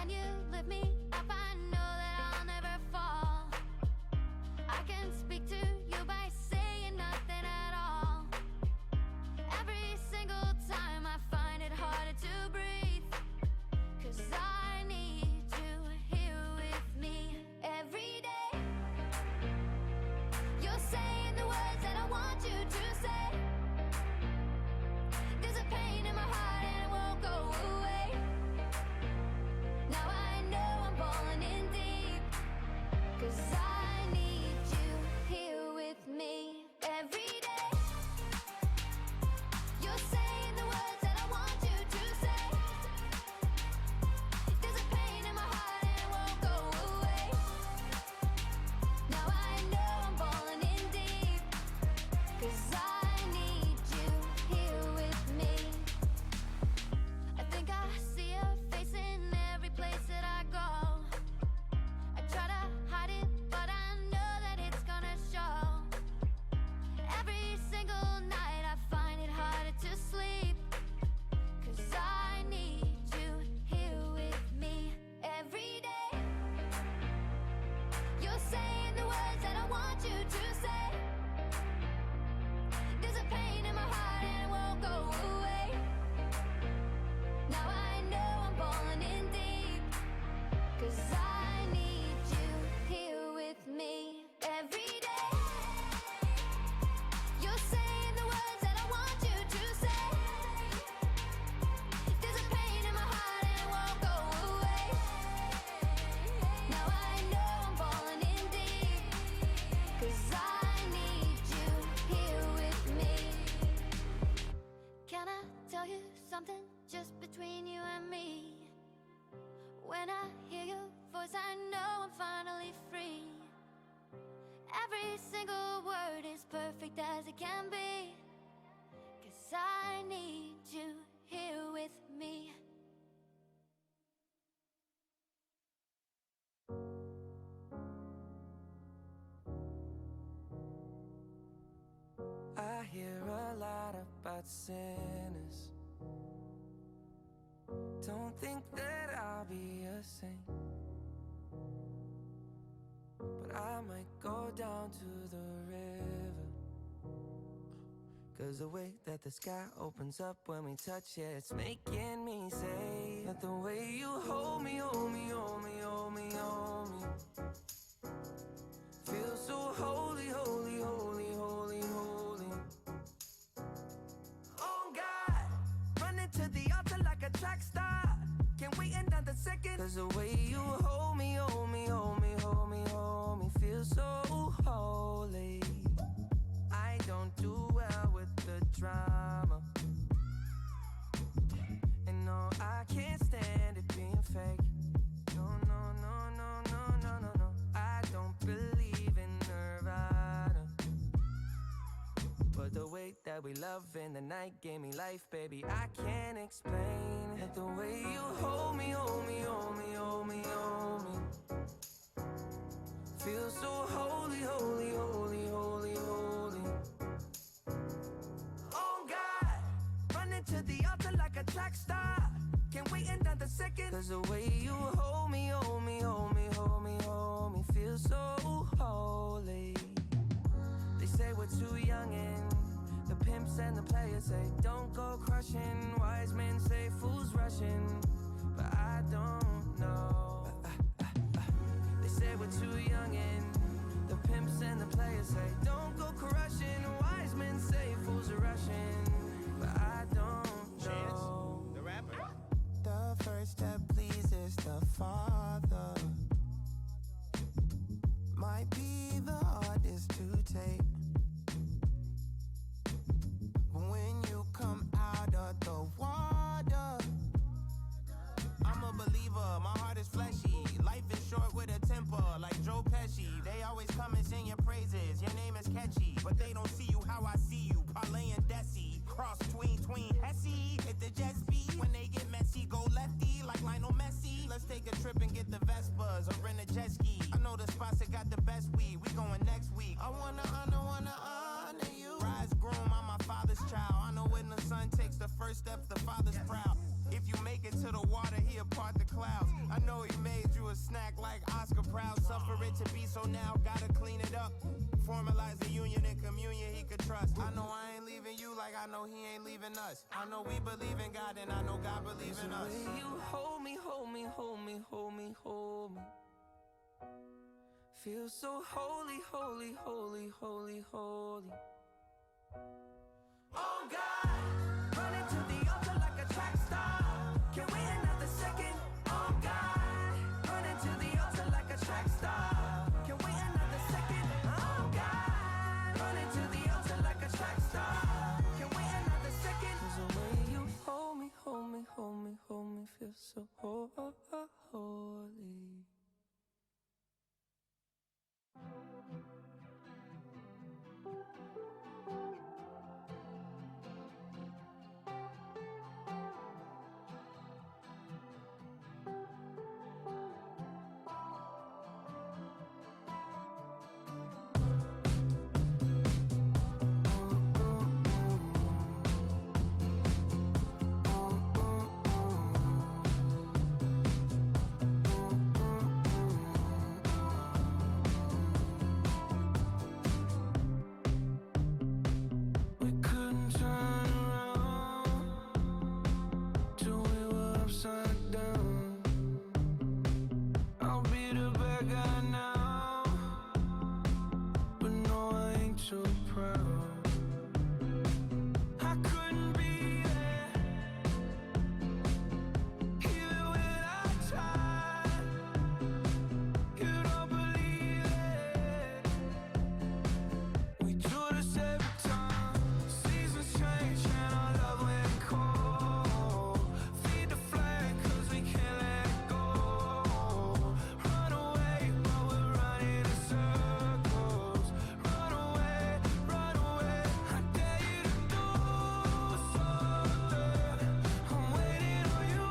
When you lift me up, I know that I'll never fall. I can speak to you by saying nothing at all. Every single time I find it harder to breathe, 'cause I need you here with me every day. You're saying the words that I want you to say. There's a pain in my heart and it won't go away. Now I know I'm falling in deep, 'cause I need you here with me every day. You're saying the words that I want you to say. There's a pain in my heart and it won't go away. Now I know I'm falling in deep, 'cause I need you here with me. I think I see your face in every place that I go. I try to hide it, but I know that it's gonna show. Every single night I find it harder to sleep, 'cause I need you here with me every day. You're saying the words that I want you to say. There's a pain in my heart and it won't go away. Now I know I'm falling in deep, 'cause I need you here with me every day. You're saying the words that I want you to say. There's a pain in my heart and it won't go away. Now I know I'm falling in deep, 'cause I need you here with me. Can I tell you something just between you and me? When I hear your voice, I know I'm finally free. Every single word is perfect as it can be, 'cause I need you here with me. I hear a lot about sinners. Don't think that I'll be a saint, but I might go down to the river. 'Cause the way that the sky opens up when we touch it, it's making me say that the way you hold me, hold me, hold me, hold me, hold me, feels so holy, holy, holy, holy, holy. Oh God, running to the altar like a track star. Can't wait another second. 'Cause the way you hold me, hold me, hold me, hold me, hold me, feels so holy. I don't do well with the drama, and no, I can't stand it being fake. No, no, no, no, no, no, no, no. I don't believe in Nirvana, but the way that we love in the night gave me life, baby. I can't explain it. The way you hold me, hold me, hold me, hold me, hold me, feels so holy, holy, holy, holy, holy. Oh God, running to the altar like a track star. Can't wait another second. 'Cause the way you hold me, hold me, hold me, hold me, hold me, feels so holy. They say we're too young and the pimps and the players say don't go crushing. Wise men say fools rushing, but I don't know. They say we're too young and the pimps and the players say don't go crushing. Wise men say fools are rushing, but I don't know. Chance, the rapper. The first step pleases the Father might be the hardest to take. When you come out of the water, I'm a believer, my heart is fleshy. Life is short with a temper, like Joe Pesci. They always come and sing your praises, your name is catchy, but they don't see you how I see you. Parlay and Desi, cross tween Hesse. Hit the jet speed, when they get messy, go lefty like Lionel Messi. Let's take a trip and get the Vespas or rent a jet ski. I know the spots that got the best weed, we going next week. I wanna honor you. Rise groom, I'm my father's child. I know when the son takes the first steps, the father's proud. If you make take it to the water, he apart the clouds. I know he made you a snack like Oscar Proud. Suffer it to be, so now gotta clean it up. Formalize the union and communion he could trust. I know I ain't leaving you like I know he ain't leaving us. I know we believe in God and I know God believes in us. The way you hold me, hold me, hold me, hold me, hold me. Feel so holy, holy, holy, holy, holy. Oh God, running to the altar like a track star. Can we another second? Oh God, running to the altar like a track star. Can we another second? Oh God, running to the altar like a track star. Can we another second? 'Cause the way you hold me, hold me, hold me, hold me, feel so holy. We couldn't turn around till we were upside down. I'll be the bad guy now, but no, I ain't too proud. I couldn't be there, even when I tried. You don't believe it. We do this every time. Seasons change and our love went cold. Feed the flame 'cause we can't let it go. Run away, but we're running in circles. Run away, run away. I dare you to do something. I'm waiting on you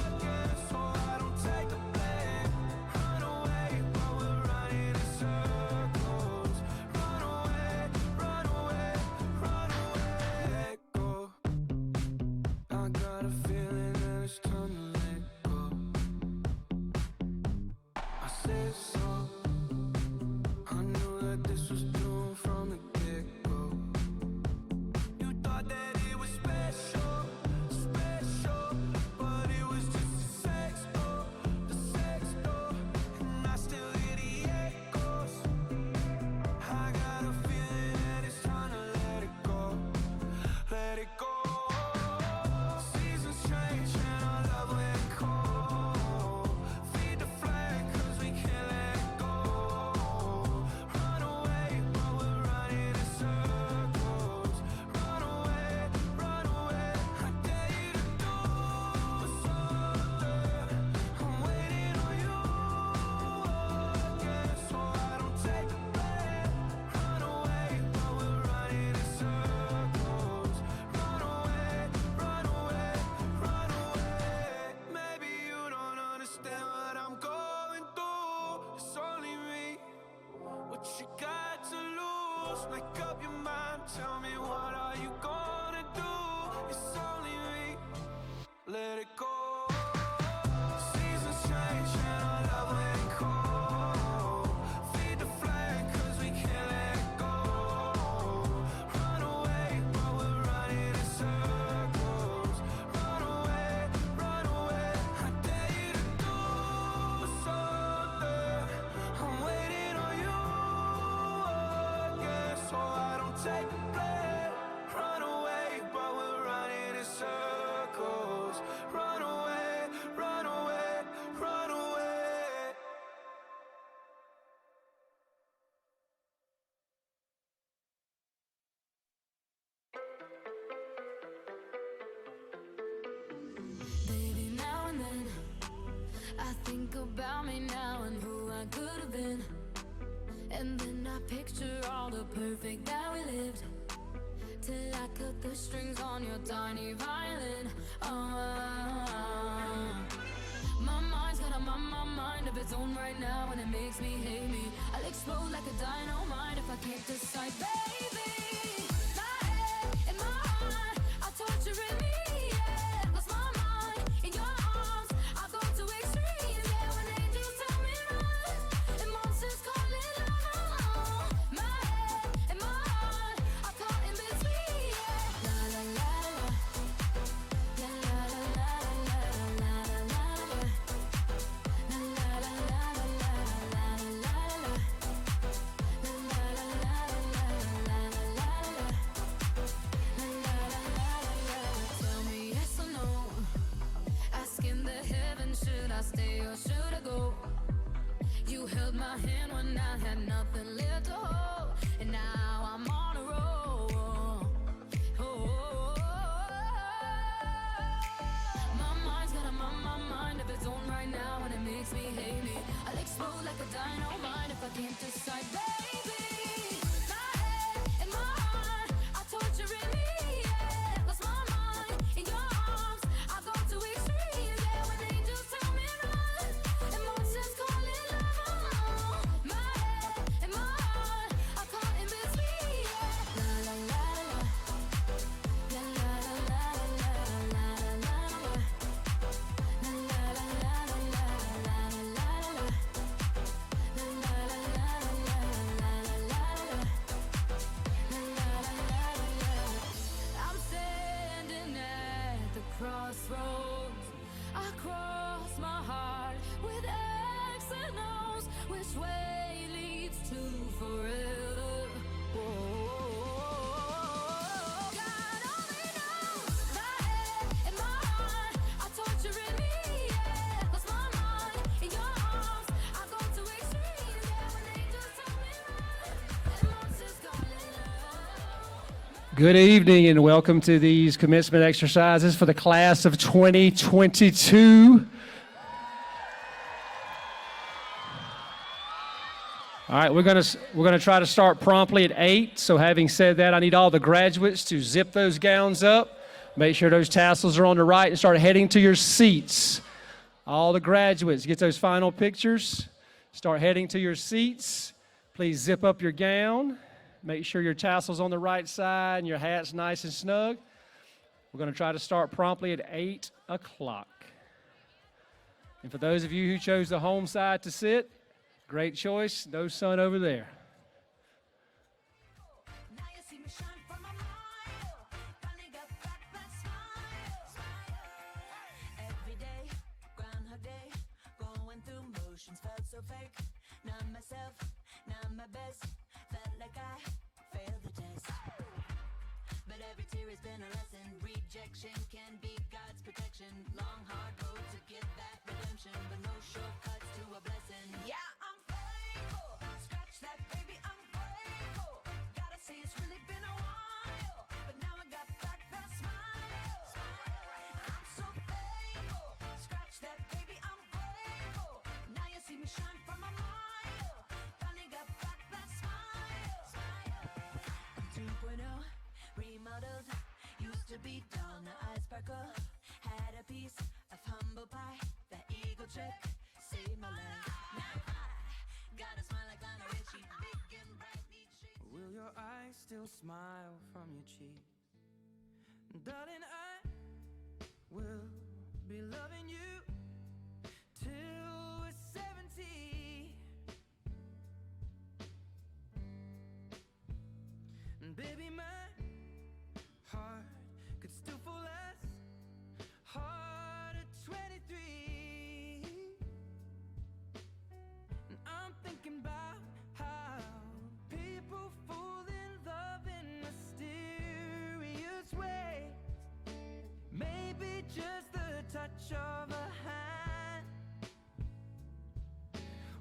again, so I don't take the blame. Run away, but we're running in circles. Run away, run away, run away. Go. I got a feeling that it's time to let go. I said so. I knew that this was doomed from the get-go. You thought that it was special, special, but it was just a sex door, and I still hear the echoes. I got a feeling that it's time to let it go, let it go. Seasons change and our love went cold. Feed the flame 'cause we can't let it go. Run away, but we're running in circles. Run away, run away. I dare you to do something. I'm waiting on you again, so I don't take the blame. Run away, but we're running in circles. Run away, run away, run away. Maybe you don't understand what I'm going through. It's only me. What you got to lose? Make up your mind. Tell me, what are you gonna do? It's only me. Let it go. Seasons change and our love went cold. Feed the flame 'cause we can't let it go. Run away, but we're running in circles. Run away, run away. I dare you to do something. I'm waiting on you again, so I don't take the blame. Run away, but we're running in circles. Run away, run away, run away. Baby, now and then I think about me now and who I could have been. And then I picture all the perfect that we lived, till I cut the strings on your tiny violin. My mind's got a mind of its own right now, and it makes me hate me. I'll explode like a dynamite if I can't decide, baby. My head and my heart are torturing me, yeah. Lost my stay or should I go? You held my hand when I had nothing left to hold, and now I'm on a roll. Oh, my mind's got a my mind of its own right now, and it makes me hate me. I'll explode like a dynamite if I can't decide, baby. My head and my heart are torturing me. Yeah, lost my mind in your arms. I go to extremes. Yeah, when angels tell me run, emotions calling love. My head and my heart are caught in between. Yeah, la la la la, la la la la la la la la la. I'm standing at the crossroads. I cross my heart with X and O's. Which way leads to forever? God only knows. My head and my heart are torturing me. Yeah, lost my mind in your arms. I go to extremes. Yeah, when angels tell me run, emotions calling love. Good evening and welcome to these commencement exercises for the class of 2022. All right, we're gonna try to start promptly at 8. So having said that, I need all the graduates to zip those gowns up, make sure those tassels are on the right, and start heading to your seats. All the graduates, get those final pictures, start heading to your seats. Please zip up your gown. Make sure your tassel's on the right side and your hat's nice and snug. We're going to try to start promptly at 8 o'clock. And for those of you who chose the home side to sit, great choice. No sun over there. Now you see me shine from a mile. Finally got back that smile. Every day, Groundhog Day, going through motions, felt so fake. Not myself, not my best. Felt like I failed the test. But every tear has been a lesson. Rejection can be God's protection. Long, hard road to get that redemption, but no shortcuts to a blessing. Yeah, I'm faithful. Scratch that, baby, I'm grateful. Gotta say it's really been a while, but now I got back that smile. I'm so thankful. Scratch that, baby, I'm grateful. Now you see me shine from a mile. Finally got back that smile. I'm 2.0, remodeled. Used to be dull, now I sparkle. Had a piece of humble pie. That eagle trick saved my life. Now I got a smile like Lionel Richie, big and bright, need shades. Will your eyes still smile from your cheek? Darling, I will be loving you till we're 70. And baby, my heart could still fall as hard at 23. And I'm thinking about how people fall in love in mysterious ways. Maybe just the touch of a hand.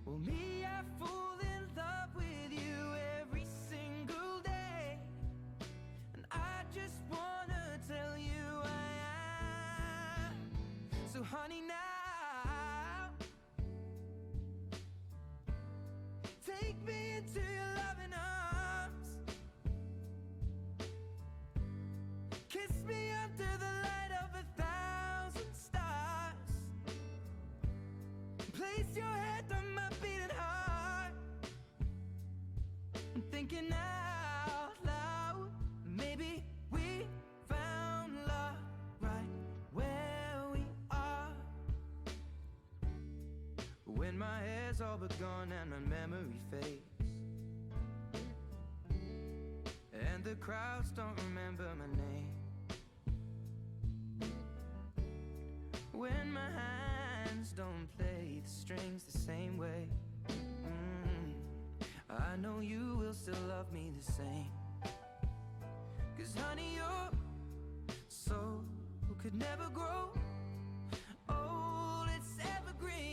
Well, me, I fall in love with you every single day. And I just wanna tell you I am. So honey, now take me into your loving arms. Kiss me under the light of 1,000 stars. Place your head on my beating heart. I'm thinking out loud. Maybe we found love right where we are. When my hair's all but gone and my memory fades, and the crowds don't remember my name. When my hands don't play the strings the same way, I know you will still love me the same. 'Cause honey, your soul could never grow old, it's evergreen.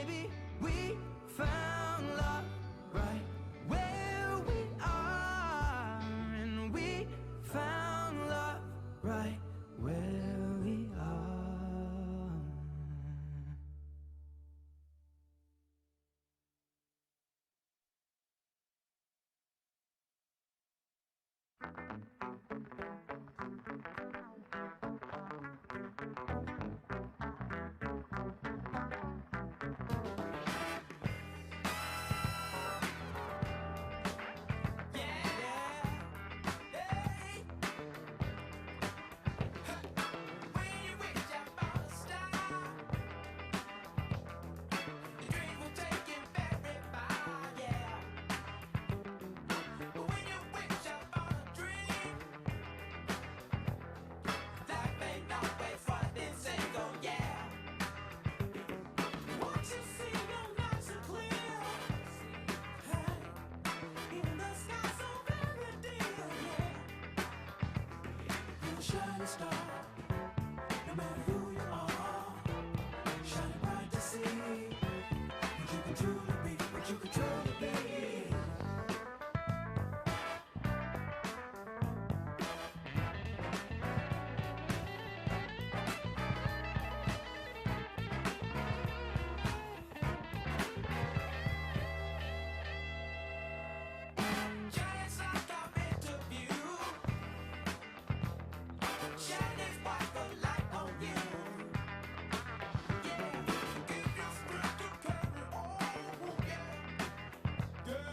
maybe we found love right where we are, and we found love right where we are. Shining star, no matter who you are, shining bright to see what you can truly be, what you can truly be. Giants are coming to view. Shining sparkle light on you. Yeah, give your strength to carry on. Yeah, yeah,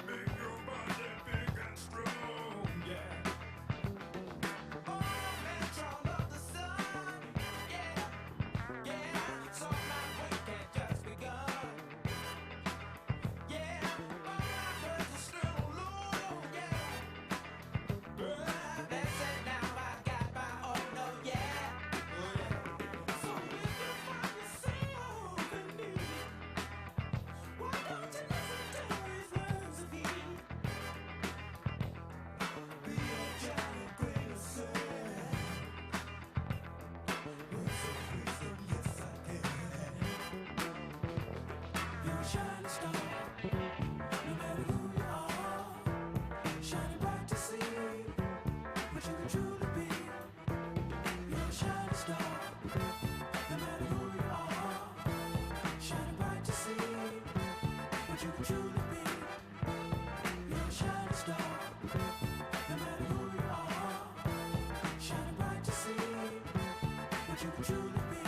make your body big and strong. Yeah, oh, control of the sun. Yeah, yeah, so my work had just begun. Yeah, all my words are still low. Yeah. That's it now, I got my own, no, yeah. So if you find yourself in need, why don't you listen to his words of heat? Be a giant grain of sand. Words of wisdom, yes I can. You're a shining star, no matter who you are, shining bright to see what you can truly be. You're a shining star, no matter who you are, shining bright to see what you can truly be. You're a shining star, no matter who you are, shining bright to see what you can truly be.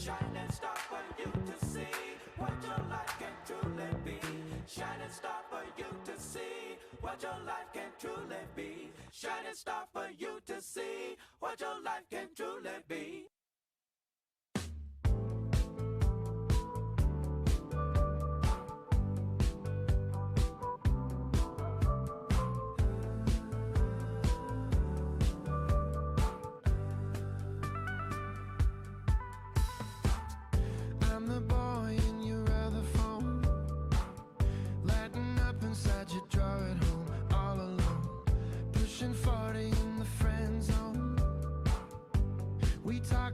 Shining star for you to see what your life can truly be. Shining star for you to see what your life can truly be. Shining star for you to see what your life can truly be. I'm the boy in your other phone, lighting up inside your drawer at home, all alone, pushing 40 in the friend zone. We talk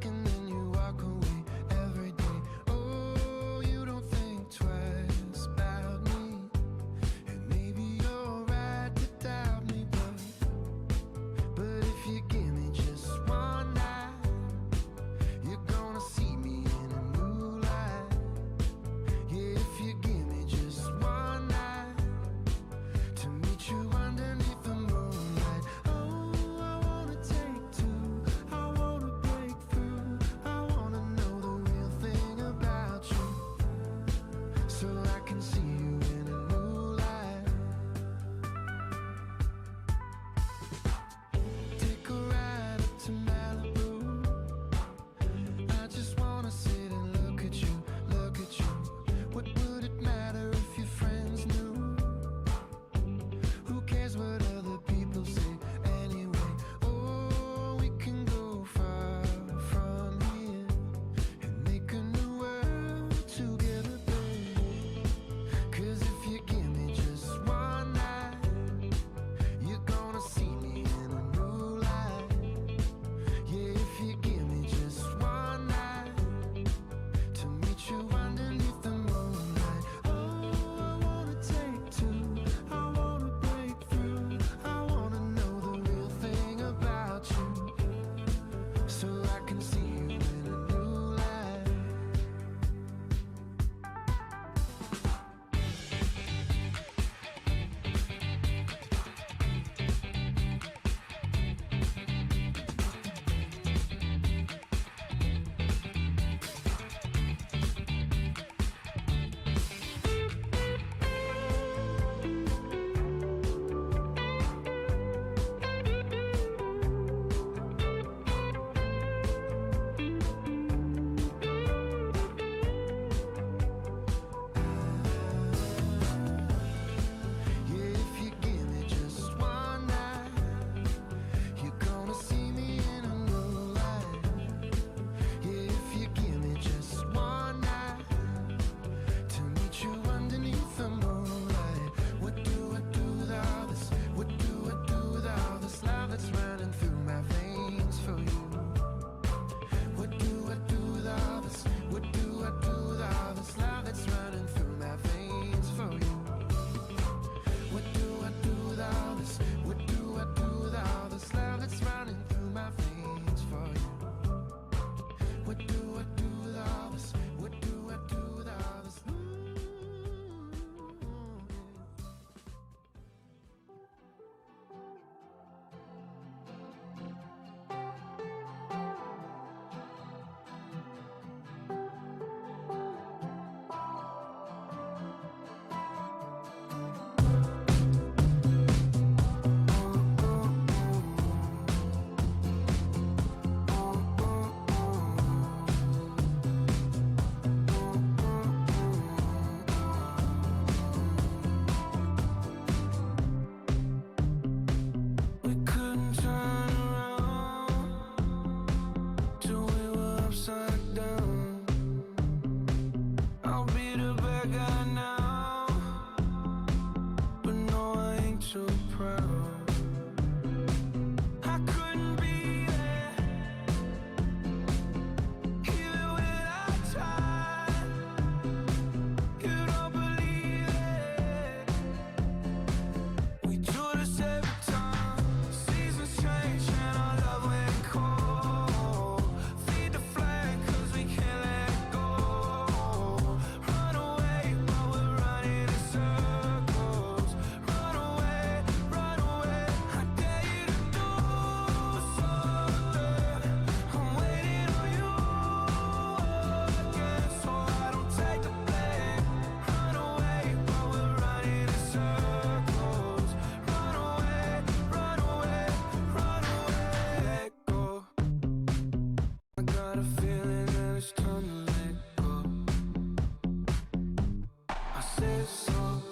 I said so.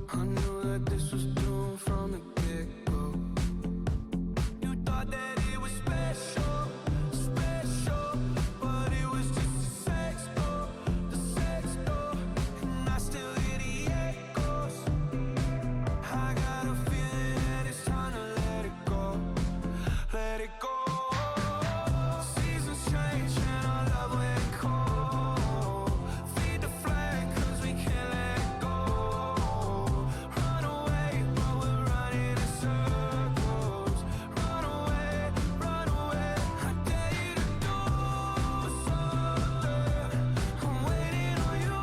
I knew that this was doomed from the get-go. You thought that it was special, special, but it was just a sex door, and I still hear the echoes. I got a feeling that it's time to let it go, let it go. Seasons change and our love went cold. Feed the flame 'cause we can't let it go. Run away, but we're running in circles. Run away, run away. I dare you to do something. I'm waiting on you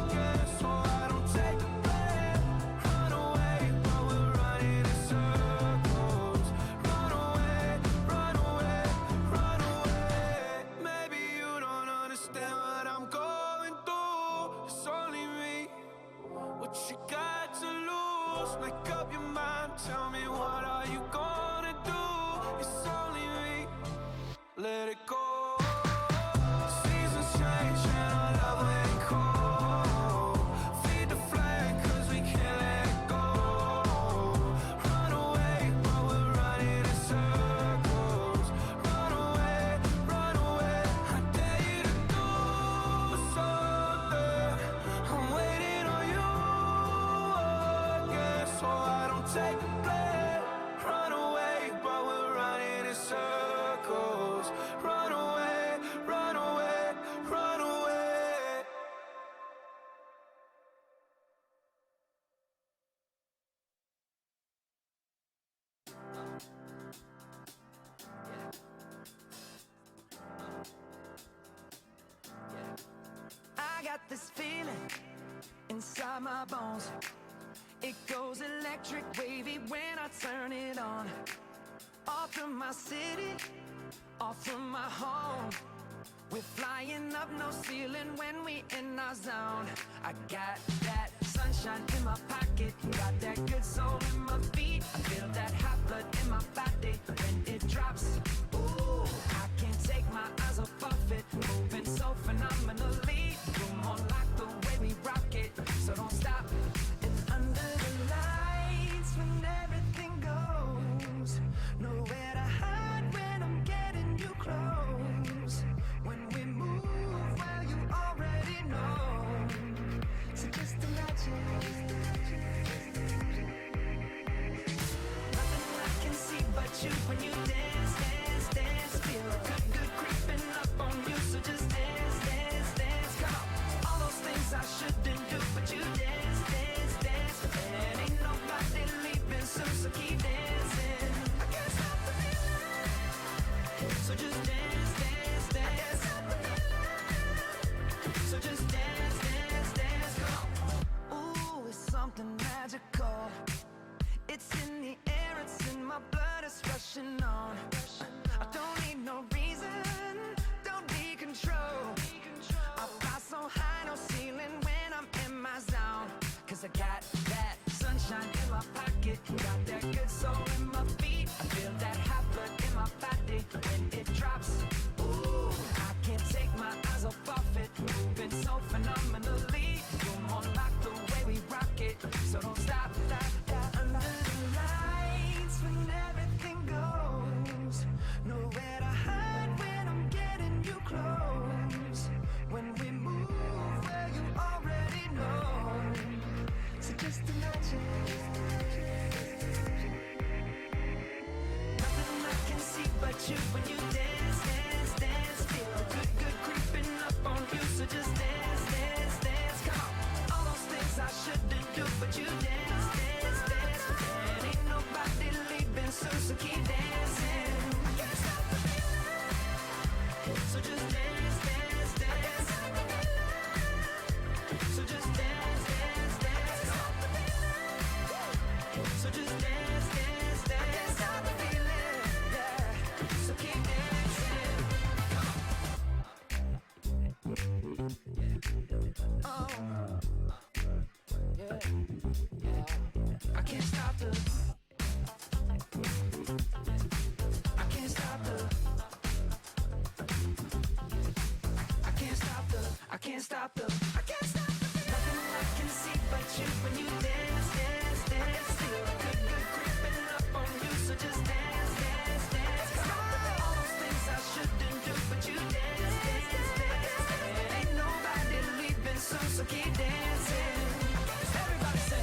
again, so I don't take the blame. Run away, but we're running in circles. Run away, run away, run away. Maybe you don't understand what I'm going through. It's only me. What you got to lose? Make up your mind. Tell me, what are you gonna do? It's only me. Let it go. Seasons change and our love went cold. Feed the flame 'cause we can't let it go. Run away, but we're running in circles. Run away, run away. I dare you to do something. I'm waiting on you again, so I don't take the blame. Run away, but we're running in circles. Run away, run away, run away. I got this feeling inside my bones. It goes electric wavy when I turn it on. Off from my city, off from my home. We're flying up, no ceiling when we in our zone. I got that sunshine in my pocket, got that good soul in my feet. I feel that hot blood in my body when it drops. Ooh, I can't take my eyes off of it, moving so phenomenally. You're more like the way we rock it, so don't stop. And under the lights when everything goes, nowhere to hide when I'm getting you close. When we move, well, you already know. So just imagine. Nothing I can see but you when you dance, dance, dance. Feel good, good creeping up on you. So just dance, dance, dance. Come on. All those things I shouldn't do, but you dance, dance, dance. And ain't nobody leaving soon, so keep dancing. I can't stop the feeling. So just dance, dance, dance. So just dance, dance, dance. Come on. Ooh, it's something magical. It's in the air, it's in my blood, it's rushing on. I don't need no reason, don't need control. I fly so high, no ceiling when I'm in my zone. 'Cause I got that sunshine in my pocket, got that good soul in my feet. I feel that hot blood in my body when it drops. Ooh, I can't take my eyes off of it, moving so phenomenally. You're more like the way we rock it, so don't stop, stop, stop. Under the lights when everything goes, nowhere to hide when I'm getting you close. When we move, well, you already know. So just imagine. Nothing I can see but you when you dance, dance, dance. Feel good, good creeping up on you. So just can't stop the nothing I can see but you when you dance, dance, dance. Feel good, good creeping up on you, so just dance, dance, dance. All those things I shouldn't do, but you dance, dance, dance. Ain't nobody leaving soon, so keep dancing. Everybody say.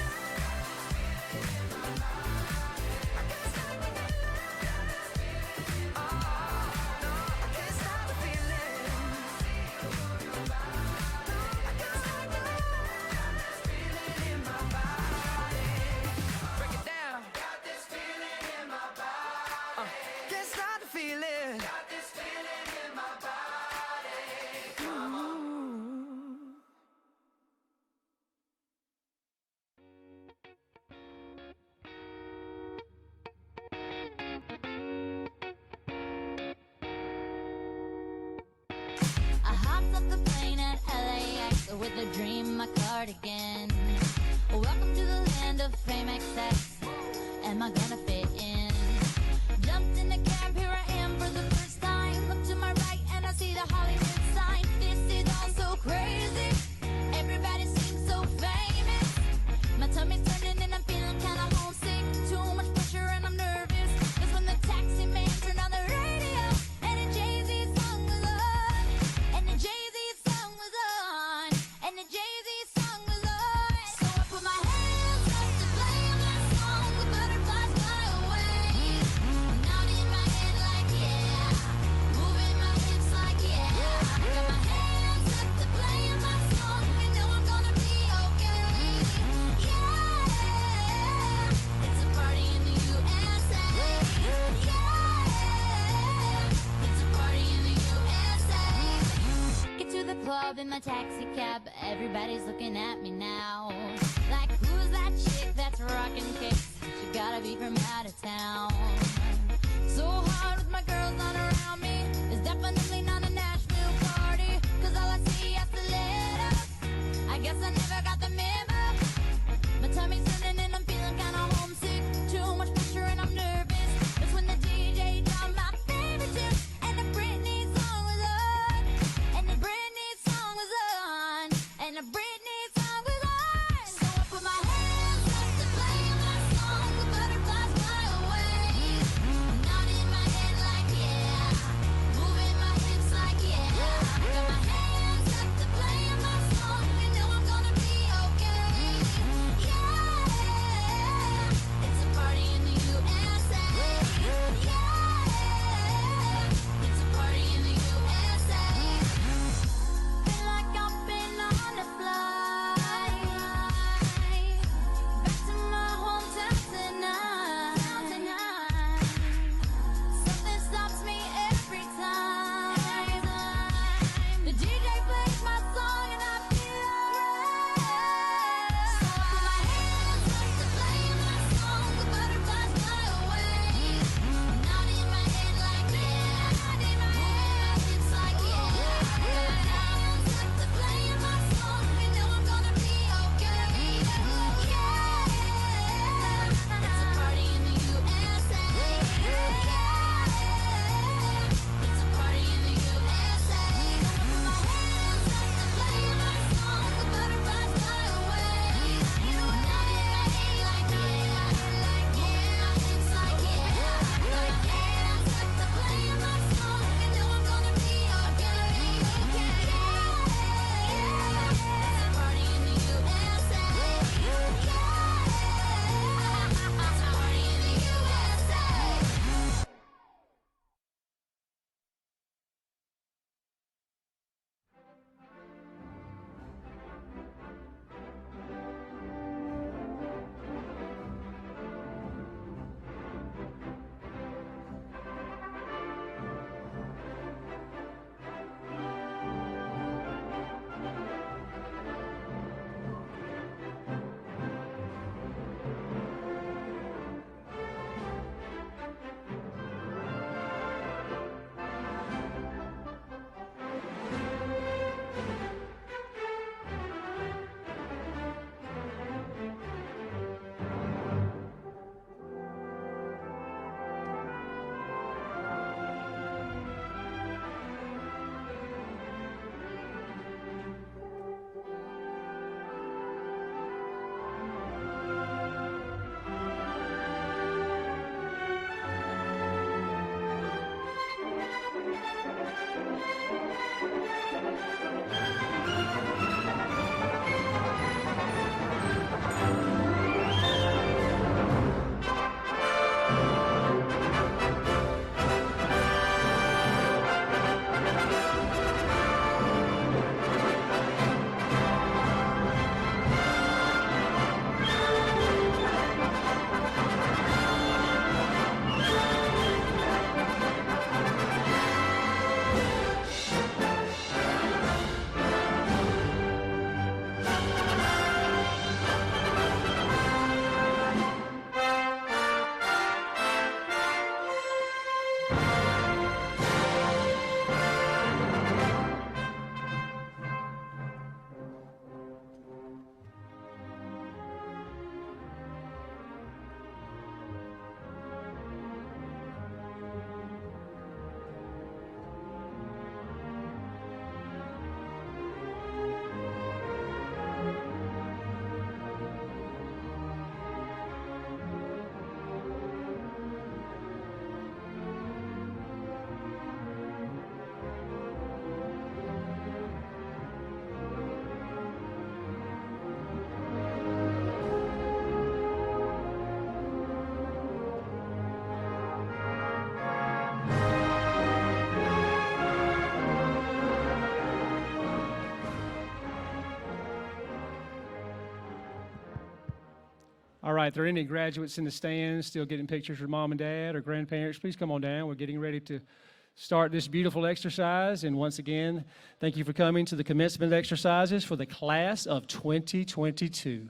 I hopped off the plane at LAX with a dream, my cardigan. Welcome to the land of fame excess. Am I gonna fit in? Jumped in the cab, here I am for the first time. Look to my right and I see the Hollywood sign. This is all so crazy. Everybody seems so famous. My tummy's turning and I'm feeling kinda homesick. Too much pressure and I'm nervous. That's when the taxi man turned on the radio and a Jay-Z song was on. And the Jay-Z song was on. And the Jay-Z song was on. So I put my hands up to play my song. The butterflies fly away. Now in my head like yeah. Moving my hips like yeah. Got my hands up to play my song. You know I'm gonna be okay. Yeah. It's a party in the USA. Yeah. It's a party in the USA. Get to the club in my taxi cab. Everybody's looking at me now. Like, who's that chick that's rocking kicks? She gotta be from out of town. So hard with my girls on around me. It's definitely not a Nashville party. Cause all I see is stilettos. I guess I never got the memo. My tummy's turning and I'm feeling kinda homesick. Too much pressure and I'm nervous. That's when the DJ dropped my favorite tune. And the Britney song was on. And the Britney song was on. And the Britney song was on. So I put my hands up to play my song. The butterflies fly away. Not in my head like yeah. Moving my hips like yeah. Got my hands All right, if there are any graduates in the stands still getting pictures with mom and dad or grandparents, please come on down. We're getting ready to start this beautiful exercise. And once again, thank you for coming to the commencement exercises for the class of 2022.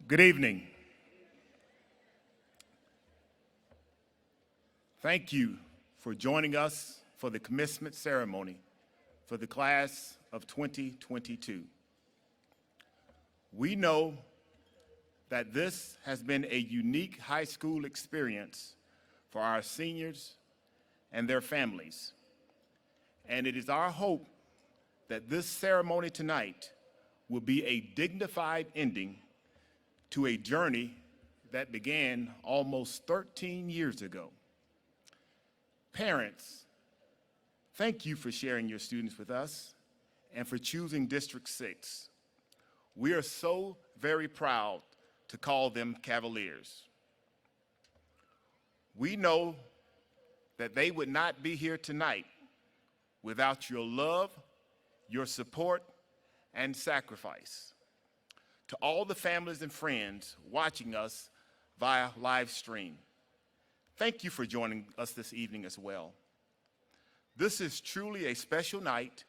Good evening. Thank you for joining us for the commencement ceremony for the class of 2022. We know that this has been a unique high school experience for our seniors and their families. And it is our hope that this ceremony tonight will be a dignified ending to a journey that began almost 13 years ago. Parents, thank you for sharing your students with us and for choosing District 6. We are so very proud to call them Cavaliers. We know that they would not be here tonight without your love, your support, and sacrifice. To all the families and friends watching us via live stream, thank you for joining us this evening as well. This is truly a special night,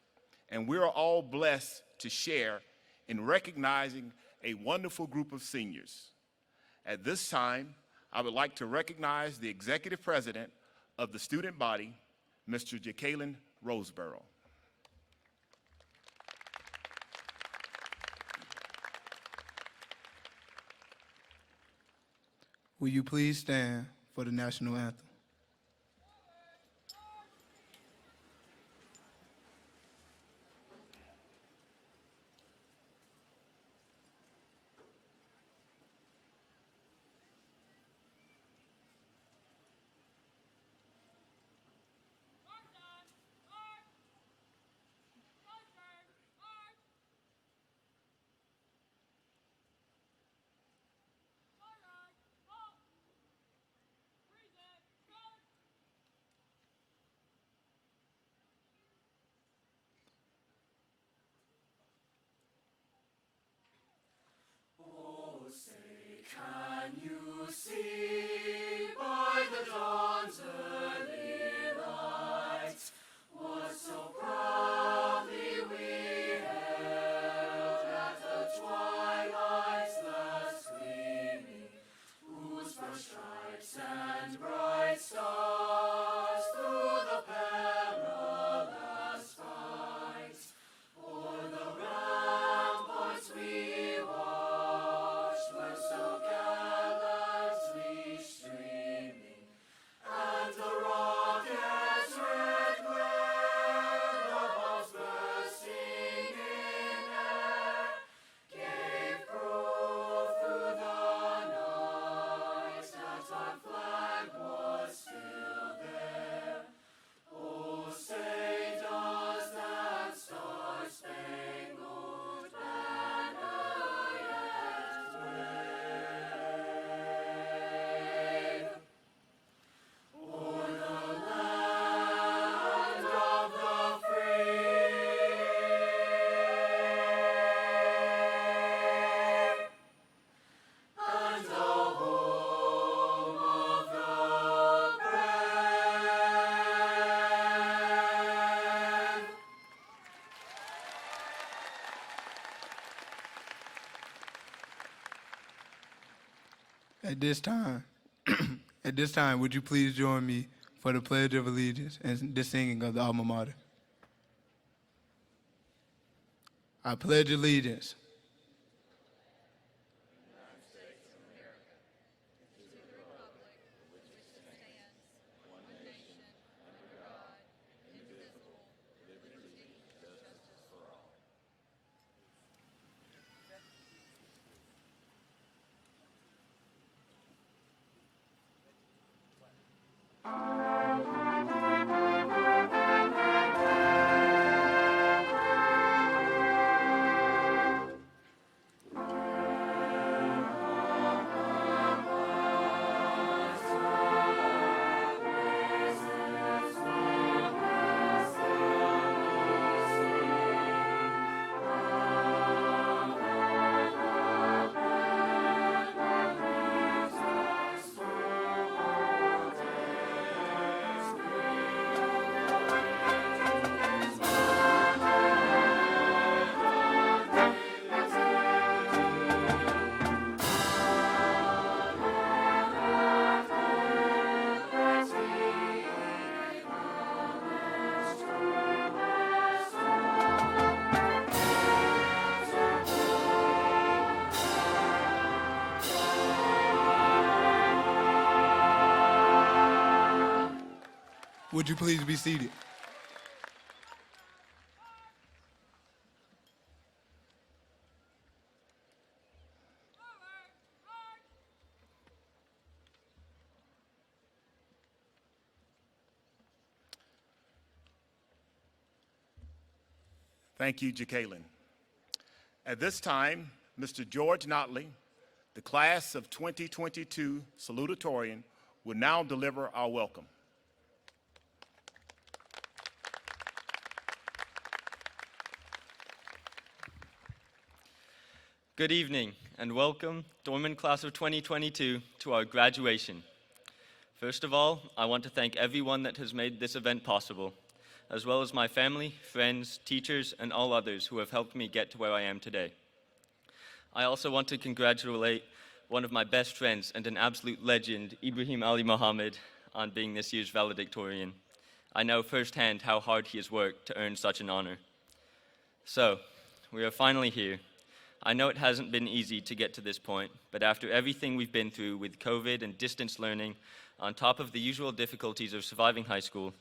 and we're all blessed to share in recognizing a wonderful group of seniors. At this time, I would like to recognize the Executive President of the student body, Mr. Jacqueline Roseborough. Will you please stand for the national anthem? At this time, would you please join me for the Pledge of Allegiance and the singing of the alma mater? I pledge allegiance Would you please be seated? Thank you, Jacqueline. At this time, Mr. George Notley, the class of 2022 salutatorian, will now deliver our welcome. Good evening and welcome, Dorman Class of 2022, to our graduation. First of all, I want to thank everyone that has made this event possible, as well as my family, friends, teachers, and all others who have helped me get to where I am today. I also want to congratulate one of my best friends and an absolute legend, Ibrahim Ali Mohammed, on being this year's valedictorian. I know firsthand how hard he has worked to earn such an honor. So, we are finally here. I know it hasn't been easy to get to this point, but after everything we've been through with COVID and distance learning, on top of the usual difficulties of surviving high school,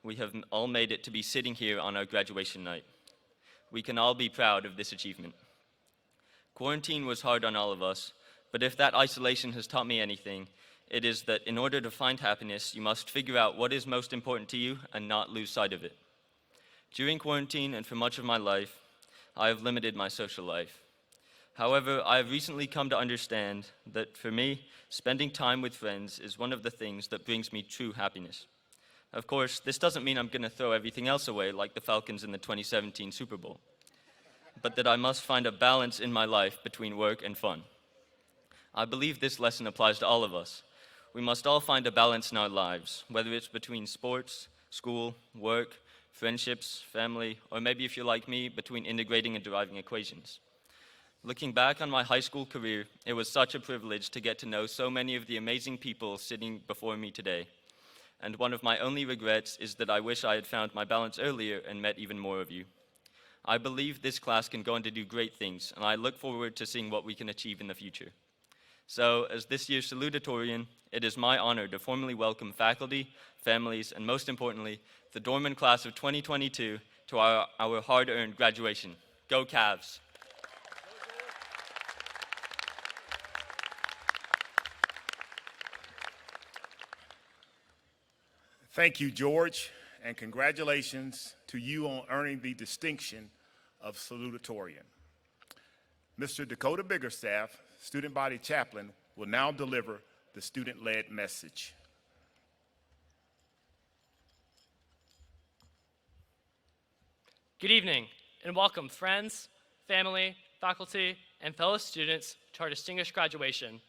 we have all made it to be sitting here on our graduation night. We can all be proud of this achievement. Quarantine was hard on all of us, but if that isolation has taught me anything, it is that in order to find happiness, you must figure out what is most important to you and not lose sight of it. During quarantine and for much of my life, I have limited my social life. However, I have recently come to understand that for me, spending time with friends is one of the things that brings me true happiness. Of course, this doesn't mean I'm going to throw everything else away like the Falcons in the 2017 Super Bowl, but that I must find a balance in my life between work and fun. I believe this lesson applies to all of us. We must all find a balance in our lives, whether it's between sports, school, work, friendships, family, or maybe if you're like me, between integrating and deriving equations. Looking back on my high school career, it was such a privilege to get to know so many of the amazing people sitting before me today. And one of my only regrets is that I wish I had found my balance earlier and met even more of you. I believe this class can go on to do great things, and I look forward to seeing what we can achieve in the future. So, as this year's salutatorian, it is my honor to formally welcome faculty, families, and most importantly, the Dorman Class of 2022 to our hard-earned graduation. Go Cavs! Thank you, George, and congratulations to you on earning the distinction of salutatorian. Mr. Dakota Biggerstaff, student body chaplain, will now deliver the student-led message. Good evening, and welcome friends, family, faculty, and fellow students to our distinguished graduation.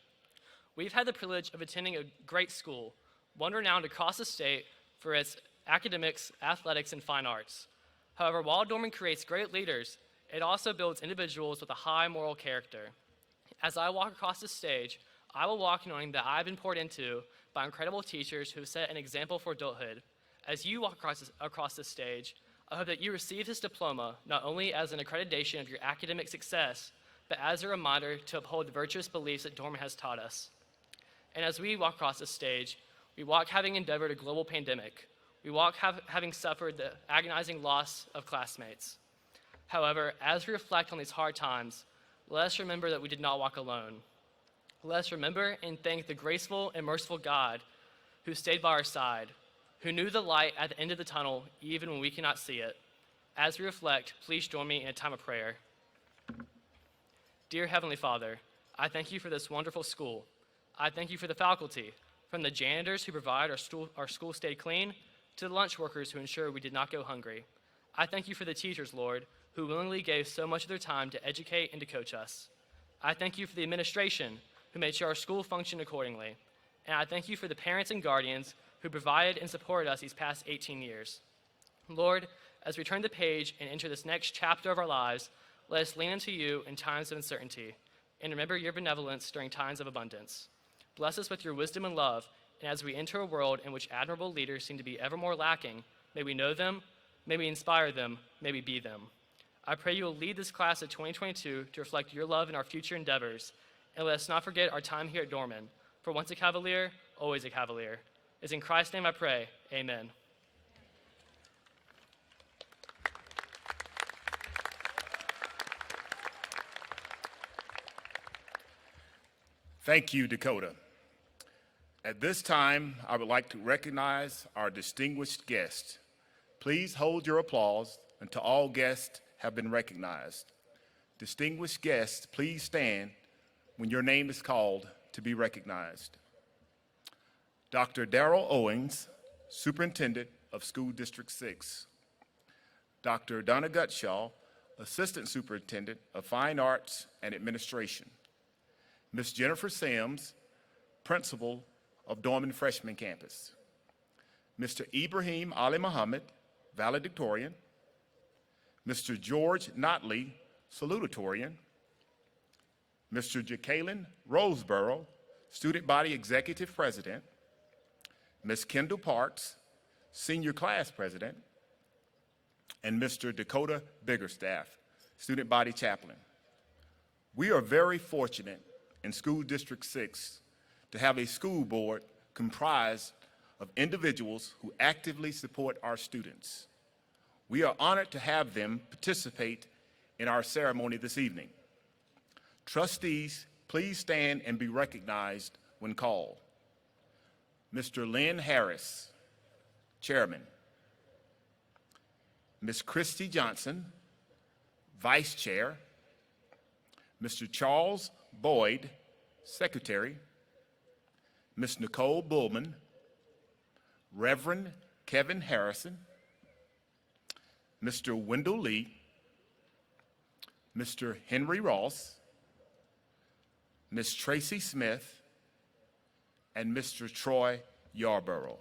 We've had the privilege of attending a great school, one renowned across the state for its academics, athletics, and fine arts. However, while Dorman creates great leaders, it also builds individuals with a high moral character. As I walk across the stage, I will walk knowing that I have been poured into by incredible teachers who have set an example for adulthood. As you walk across this stage, I hope that you receive this diploma not only as an accreditation of your academic success, but as a reminder to uphold the virtuous beliefs that Dorman has taught us. And as we walk across this stage, we walk having endeavored a global pandemic. We walk having suffered the agonizing loss of classmates. However, as we reflect on these hard times, let us remember that we did not walk alone. Let us remember and thank the graceful and merciful God who stayed by our side, who knew the light at the end of the tunnel even when we cannot see it. As we reflect, please join me in a time of prayer. Dear Heavenly Father, I thank you for this wonderful school. I thank you for the faculty, from the janitors who provide our school stay clean, to the lunch workers who ensure we did not go hungry. I thank you for the teachers, Lord, who willingly gave so much of their time to educate and to coach us. I thank you for the administration, who made sure our school functioned accordingly. And I thank you for the parents and guardians who provided and supported us these past 18 years. Lord, as we turn the page and enter this next chapter of our lives, let us lean into you in times of uncertainty, and remember your benevolence during times of abundance. Bless us with your wisdom and love, and as we enter a world in which admirable leaders seem to be ever more lacking, may we know them, may we inspire them, may we be them. I pray you will lead this class of 2022 to reflect your love in our future endeavors, and let us not forget our time here at Dorman. For once a Cavalier, always a Cavalier. It's in Christ's name I pray, amen. Thank you, Dakota. At this time, I would like to recognize our distinguished guests. Please hold your applause until all guests have been recognized. Distinguished guests, please stand when your name is called to be recognized. Dr. Darrell Owens, Superintendent of School District 6. Dr. Donna Gutshaw, Assistant Superintendent of Fine Arts and Administration. Ms. Jennifer Sims, Principal of Dorman Freshman Campus. Mr. Ibrahim Ali Muhammad, Valedictorian. Mr. George Notley, Salutatorian. Mr. Jacqueline Roseborough, Student Body Executive President. Ms. Kendall Parks, Senior Class President. And Mr. Dakota Biggerstaff, Student Body Chaplain. We are very fortunate in School District 6 to have a school board comprised of individuals who actively support our students. We are honored to have them participate in our ceremony this evening. Trustees, please stand and be recognized when called. Mr. Lynn Harris, Chairman. Ms. Christy Johnson, Vice Chair. Mr. Charles Boyd, Secretary. Ms. Nicole Bullman, Reverend Kevin Harrison, Mr. Wendell Lee, Mr. Henry Ross, Ms. Tracy Smith, and Mr. Troy Yarborough.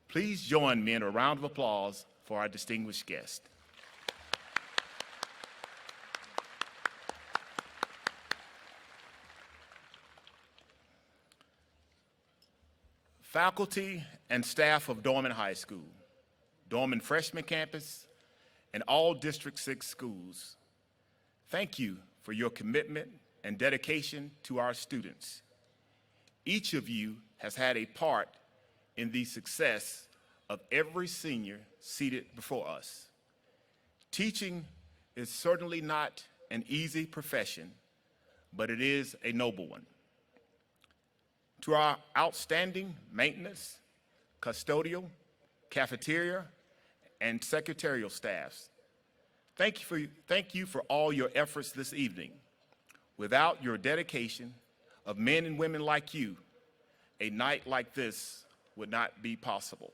Please join me in a round of applause for our distinguished guest. Faculty and staff of Dorman High School, Dorman Freshman Campus, and all District 6 schools, thank you for your commitment and dedication to our students. Each of you has had a part in the success of every senior seated before us. Teaching is certainly not an easy profession, but it is a noble one. To our outstanding maintenance, custodial, cafeteria, and secretarial staffs, thank you for all your efforts this evening. Without your dedication of men and women like you, a night like this would not be possible.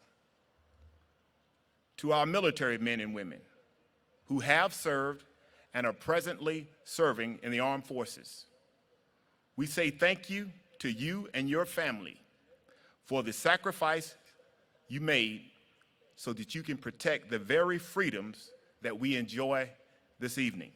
To our military men and women who have served and are presently serving in the armed forces, we say thank you to you and your family for the sacrifice you made so that you can protect the very freedoms that we enjoy this evening.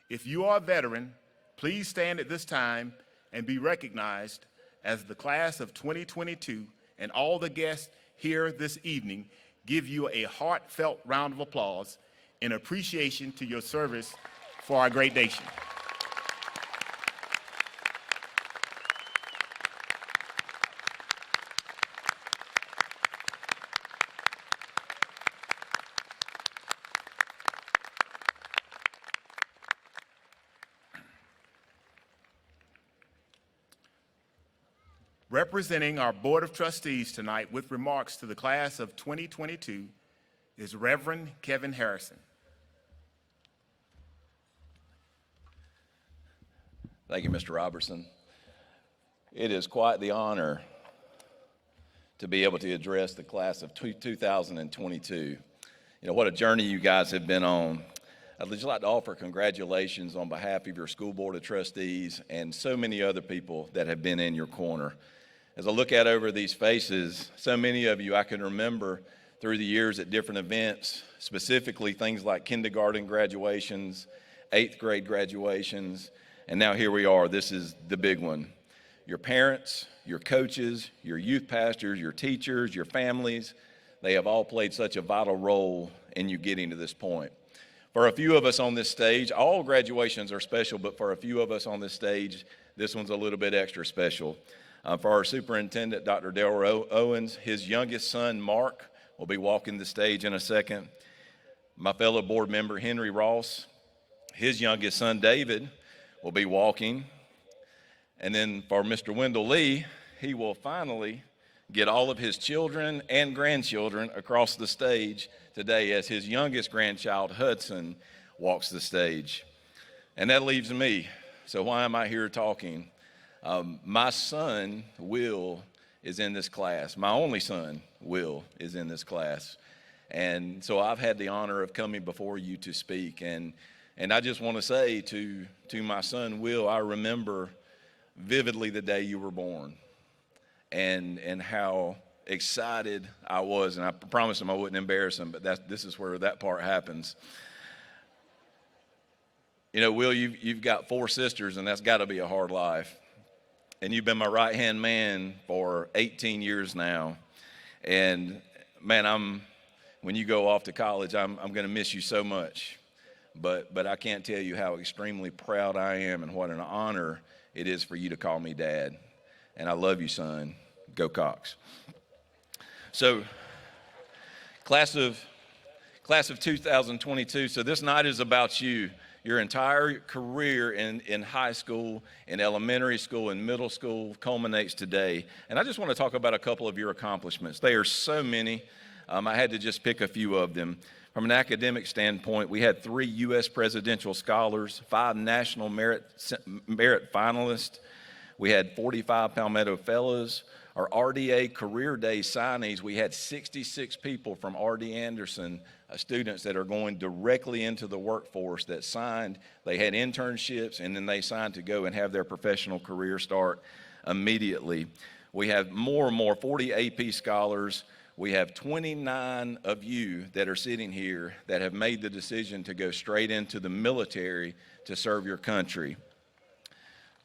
If you are a veteran, please stand at this time and be recognized as the class of 2022, and all the guests here this evening give you a heartfelt round of applause in appreciation to your service for our great nation. Representing our Board of Trustees tonight with remarks to the class of 2022 is Reverend Kevin Harrison. Thank you, Mr. Robertson. It is quite the honor to be able to address the class of 2022. You know, what a journey you guys have been on. I'd just like to offer congratulations on behalf of your school board of trustees and so many other people that have been in your corner. As I look out over these faces, so many of you I can remember through the years at different events, specifically things like kindergarten graduations, 8th grade graduations, and now here we are. This is the big one. Your parents, your coaches, your youth pastors, your teachers, your families, they have all played such a vital role in you getting to this point. For a few of us on this stage, all graduations are special, but for a few of us on this stage, this one's a little bit extra special. For our superintendent, Dr. Delroy Owens, his youngest son, Mark, will be walking the stage in a second. My fellow board member, Henry Ross, his youngest son, David, will be walking. And then for Mr. Wendell Lee, he will finally get all of his children and grandchildren across the stage today as his youngest grandchild, Hudson, walks the stage. And that leaves me. So why am I here talking? My son, Will, is in this class. My only son, Will, is in this class. And so I've had the honor of coming before you to speak. And I just want to say to my son, Will, I remember vividly the day you were born and how excited I was. And I promised him I wouldn't embarrass him, but this is where that part happens. You know, Will, you've got 4 sisters, and that's got to be a hard life. And you've been my right-hand man for 18 years now. And, man, when you go off to college, I'm going to miss you so much. But I can't tell you how extremely proud I am and what an honor it is for you to call me Dad. And I love you, son. Go Cox. So, class of 2022, so this night is about you. Your entire career in high school, in elementary school, in middle school culminates today. And I just want to talk about a couple of your accomplishments. They are so many. I had to just pick a few of them. From an academic standpoint, we had 3 U.S. presidential scholars, 5 national merit finalists. We had 45 Palmetto Fellows. Our RDA Career Day signees, we had 66 people from R.D. Anderson, students that are going directly into the workforce that signed. They had internships, and then they signed to go and have their professional career start immediately. We have more and more, 40 AP scholars. We have 29 of you that are sitting here that have made the decision to go straight into the military to serve your country.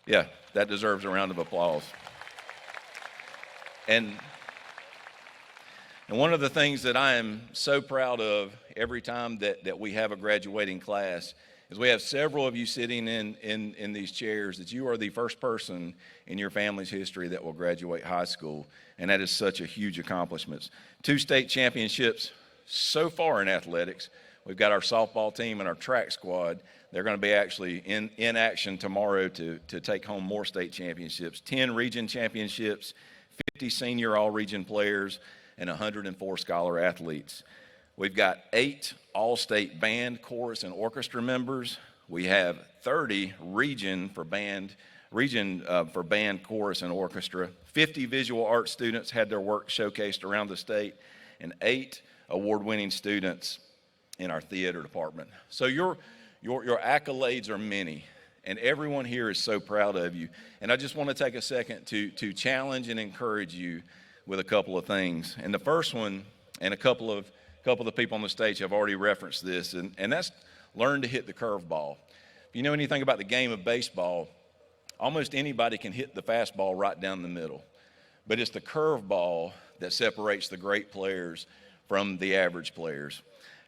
Yeah, that deserves a round of applause. And one of the things that I am so proud of every time that we have a graduating class is we have several of you sitting in these chairs that you are the first person in your family's history that will graduate high school, and that is such a huge accomplishment. 2 state championships so far in athletics. We've got our softball team and our track squad. They're going to be actually in action tomorrow to take home more state championships. 10 region championships, 50 senior all-region players, and 104 scholar athletes. We've got 8 all-state band, chorus, and orchestra members. We have 30 region for band, chorus, and orchestra. 50 visual arts students had their work showcased around the state, and 8 award-winning students in our theater department. So your accolades are many, and everyone here is so proud of you. And I just want to take a second to challenge and encourage you with a couple of things. And the first one, and a couple of the people on the stage have already referenced this, and that's learn to hit the curveball. If you know anything about the game of baseball, Almost anybody can hit the fastball right down the middle. But it's the curveball that separates the great players from the average players.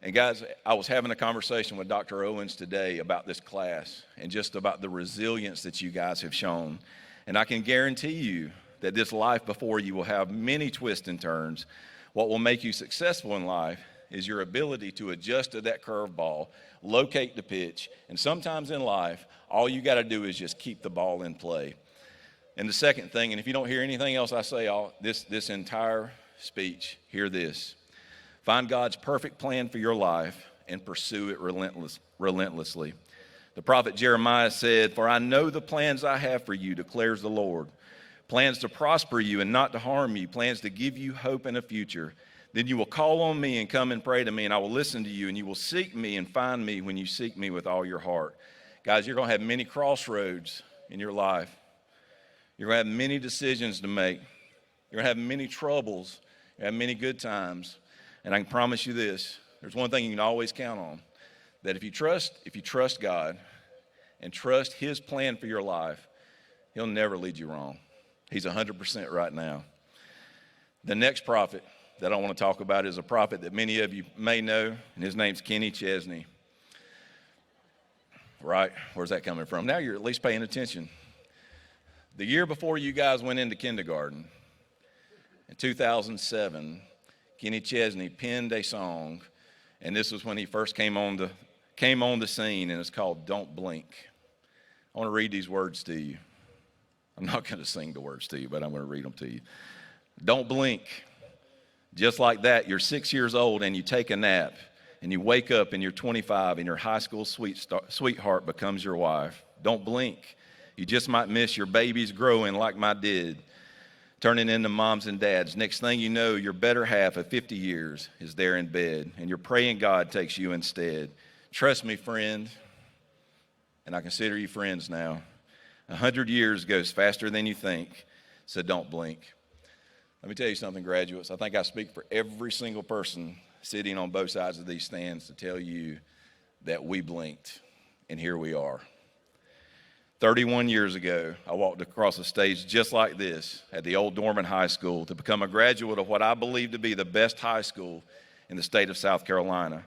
And guys, I was having a conversation with Dr. Owens today about this class and just about the resilience that you guys have shown. And I can guarantee you that this life before you will have many twists and turns. What will make you successful in life is your ability to adjust to that curveball, locate the pitch, and sometimes in life, all you got to do is just keep the ball in play. And the second thing, and if you don't hear anything else I say this entire speech, hear this. Find God's perfect plan for your life and pursue it relentlessly. The prophet Jeremiah said, "For I know the plans I have for you, declares the Lord. Plans to prosper you and not to harm you, plans to give you hope and a future. Then you will call on me and come and pray to me, and I will listen to you, and you will seek me and find me when you seek me with all your heart." Guys, you're going to have many crossroads in your life. You're going to have many decisions to make. You're going to have many troubles. You're going to have many good times. And I can promise you this, there's one thing you can always count on, that if you trust God and trust His plan for your life, He'll never lead you wrong. He's 100% right now. The next prophet that I want to talk about is a prophet that many of you may know, and his name's Kenny Chesney. Right? Where's that coming from? Now you're at least paying attention. The year before you guys went into kindergarten, in 2007, Kenny Chesney penned a song, and this was when he first came on the scene, and it's called "Don't Blink." I want to read these words to you. I'm not going to sing the words to you, but I'm going to read them to you. Don't blink. Just like that, you're 6 years old and you take a nap, and you wake up and you're 25 and your high school sweetheart becomes your wife. Don't blink. You just might miss your babies growing like my did, turning into moms and dads. Next thing you know, your better half of 50 years is there in bed, and you're praying God takes you instead. Trust me, friend, and I consider you friends now. 100 years goes faster than you think, so don't blink. Let me tell you something, graduates. I think I speak for every single person sitting on both sides of these stands to tell you that we blinked, and here we are. 31 years ago, I walked across a stage just like this at the old Dorman High School to become a graduate of what I believe to be the best high school in the state of South Carolina.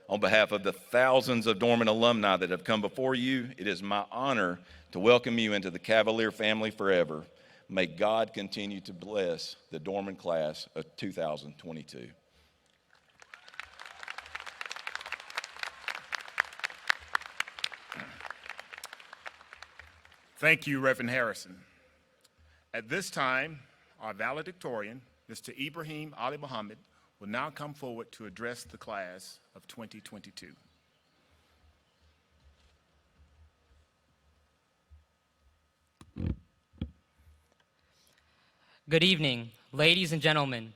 On behalf of the thousands of Dorman alumni that have come before you, it is my honor to welcome you into the Cavalier family forever. May God continue to bless the Dorman class of 2022. Thank you, Reverend Harrison. At this time, our valedictorian, Mr. Ibrahim Ali Muhammad, will now come forward to address the class of 2022. Good evening, ladies and gentlemen,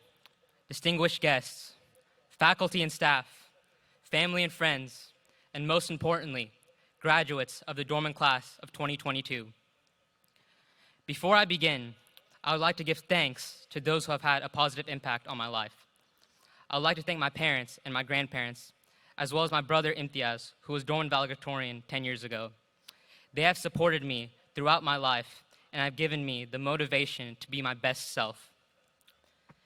distinguished guests, faculty and staff, family and friends, and most importantly, graduates of the Dorman class of 2022. Before I begin, I would like to give thanks to those who have had a positive impact on my life. I would like to thank my parents and my grandparents, as well as my brother Imtiaz, who was Dorman valedictorian 10 years ago. They have supported me throughout my life and have given me the motivation to be my best self.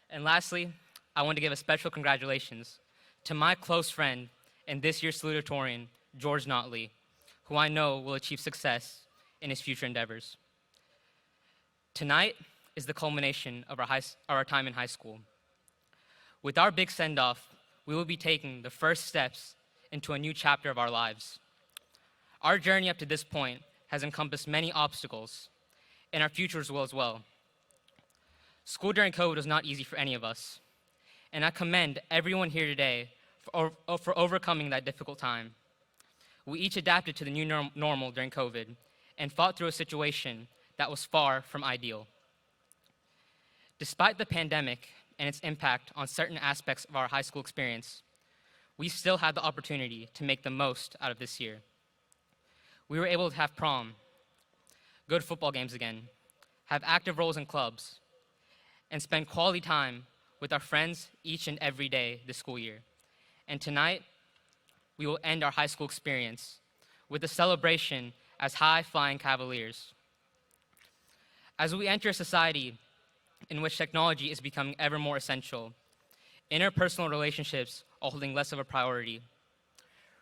And lastly, I want to give a special congratulations to my close friend and this year's salutatorian, George Notley, who I know will achieve success in his future endeavors. Tonight is the culmination of our time in high school. With our big send-off, we will be taking the first steps into a new chapter of our lives. Our journey up to this point has encompassed many obstacles, and our futures will as well. School during COVID was not easy for any of us, and I commend everyone here today for overcoming that difficult time. We each adapted to the new normal during COVID and fought through a situation that was far from ideal. Despite the pandemic and its impact on certain aspects of our high school experience, we still had the opportunity to make the most out of this year. We were able to have prom, go to football games again, have active roles in clubs, and spend quality time with our friends each and every day this school year. And tonight, we will end our high school experience with a celebration as high-flying Cavaliers. As we enter a society in which technology is becoming ever more essential, interpersonal relationships are holding less of a priority.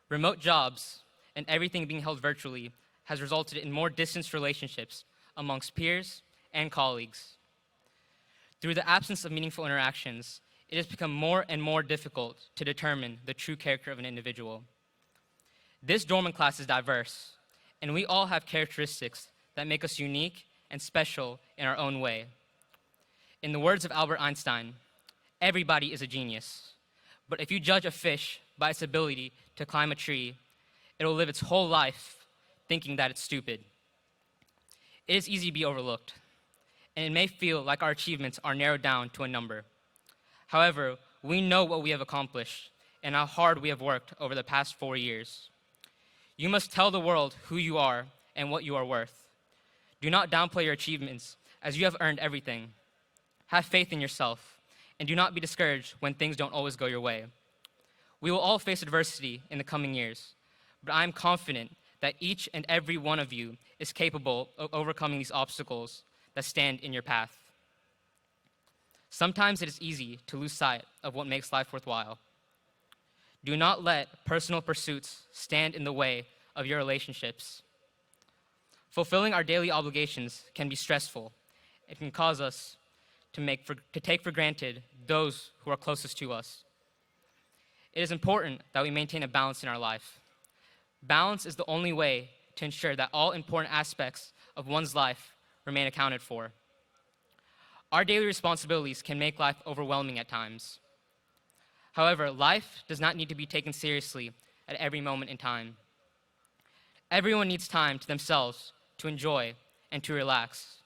Remote jobs and everything being held virtually has resulted in more distanced relationships amongst peers and colleagues. Through the absence of meaningful interactions, it has become more and more difficult to determine the true character of an individual. This Dorman class is diverse, and we all have characteristics that make us unique and special in our own way. In the words of Albert Einstein, everybody is a genius, but if you judge a fish by its ability to climb a tree, it will live its whole life thinking that it's stupid. It is easy to be overlooked, and it may feel like our achievements are narrowed down to a number. However, we know what we have accomplished and how hard we have worked over the past 4 years. You must tell the world who you are and what you are worth. Do not downplay your achievements, as you have earned everything. Have faith in yourself, and do not be discouraged when things don't always go your way. We will all face adversity in the coming years, but I am confident that each and every one of you is capable of overcoming these obstacles that stand in your path. Sometimes it is easy to lose sight of what makes life worthwhile. Do not let personal pursuits stand in the way of your relationships. Fulfilling our daily obligations can be stressful. It can cause us to take for granted those who are closest to us. It is important that we maintain a balance in our life. Balance is the only way to ensure that all important aspects of one's life remain accounted for. Our daily responsibilities can make life overwhelming at times. However, life does not need to be taken seriously at every moment in time. Everyone needs time to themselves to enjoy and to relax.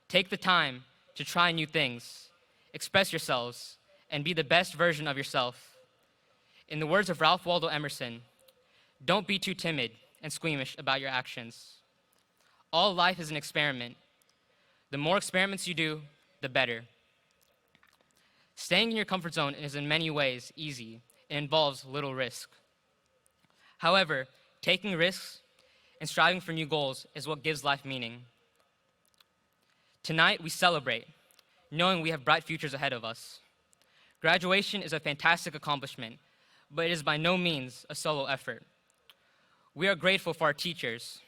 Take the time to try new things, express yourselves, and be the best version of yourself. In the words of Ralph Waldo Emerson, don't be too timid and squeamish about your actions. All life is an experiment. The more experiments you do, the better. Staying in your comfort zone is in many ways easy and involves little risk. However, taking risks and striving for new goals is what gives life meaning. Tonight, we celebrate, knowing we have bright futures ahead of us. Graduation is a fantastic accomplishment, but it is by no means a solo effort. We are grateful for our teachers,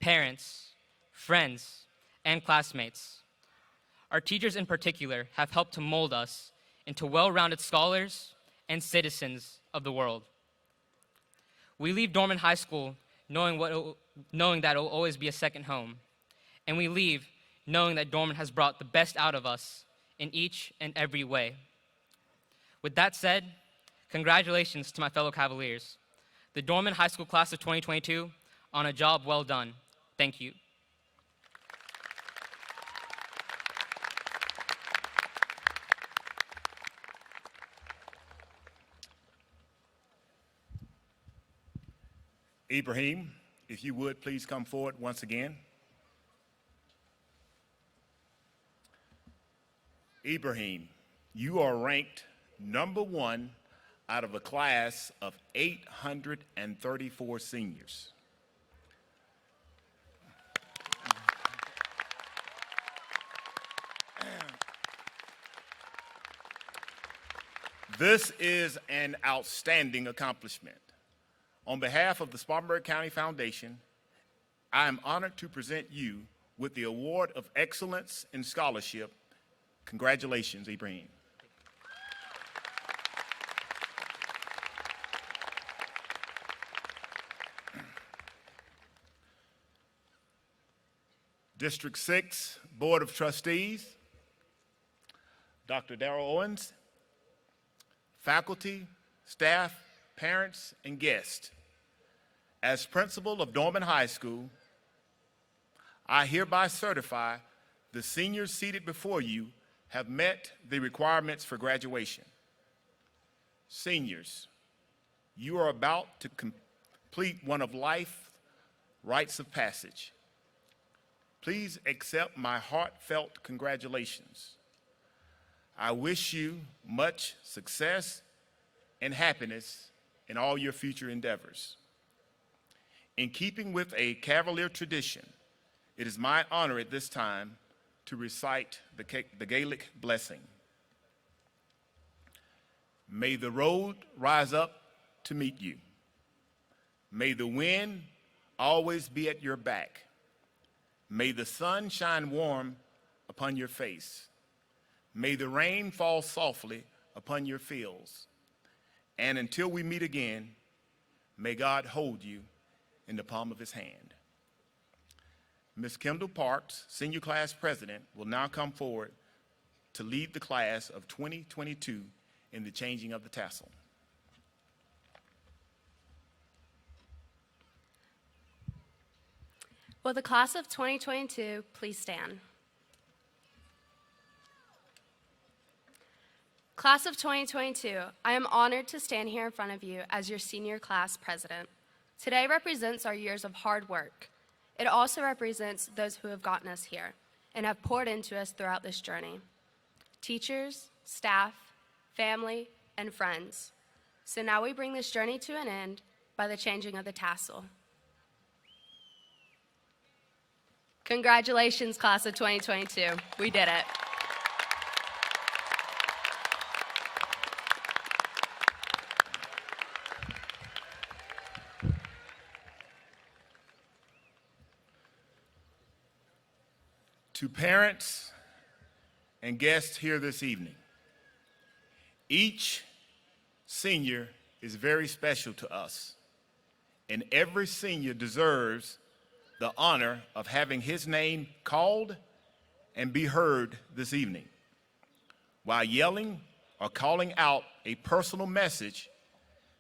parents, friends, and classmates. Our teachers in particular have helped to mold us into well-rounded scholars and citizens of the world. We leave Dorman High School knowing that it will always be a second home, and we leave knowing that Dorman has brought the best out of us in each and every way. With that said, congratulations to my fellow Cavaliers, the Dorman High School Class of 2022, on a job well done. Thank you. Ibrahim, if you would, please come forward once again. Ibrahim, you are ranked #1 out of a class of 834 seniors. This is an outstanding accomplishment. On behalf of the Spartanburg County Foundation, I am honored to present you with the Award of Excellence in Scholarship. Congratulations, Ibrahim. District 6 Board of Trustees, Dr. Darrell Owens, faculty, staff, parents, and guests. As principal of Dorman High School, I hereby certify the seniors seated before you have met the requirements for graduation. Seniors, you are about to complete one of life's rites of passage. Please accept my heartfelt congratulations. I wish you much success and happiness in all your future endeavors. In keeping with a Cavalier tradition, it is my honor at this time to recite the Gaelic blessing. May the road rise up to meet you. May the wind always be at your back. May the sun shine warm upon your face. May the rain fall softly upon your fields. And until we meet again, may God hold you in the palm of his hand. Ms. Kendall Parks, Senior Class President, will now come forward to lead the class of 2022 in the changing of the tassel. Will the class of 2022 please stand? Class of 2022, I am honored to stand here in front of you as your senior class president. Today represents our years of hard work. It also represents those who have gotten us here and have poured into us throughout this journey. Teachers, staff, family, and friends. So now we bring this journey to an end by the changing of the tassel. Congratulations, class of 2022. We did it. To parents and guests here this evening, each senior is very special to us, and every senior deserves the honor of having his name called and be heard this evening. While yelling or calling out a personal message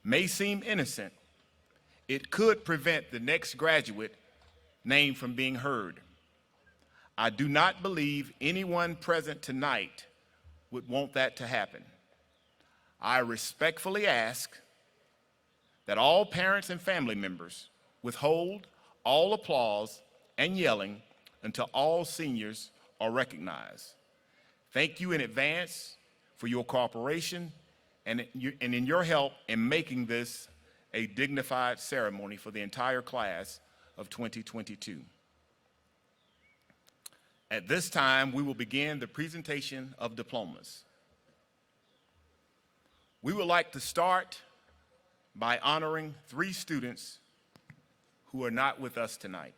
may seem innocent, it could prevent the next graduate name from being heard. I do not believe anyone present tonight would want that to happen. I respectfully ask that all parents and family members withhold all applause and yelling until all seniors are recognized. Thank you in advance for your cooperation and in your help in making this a dignified ceremony for the entire class of 2022. At this time, we will begin the presentation of diplomas. We would like to start by honoring 3 students who are not with us tonight.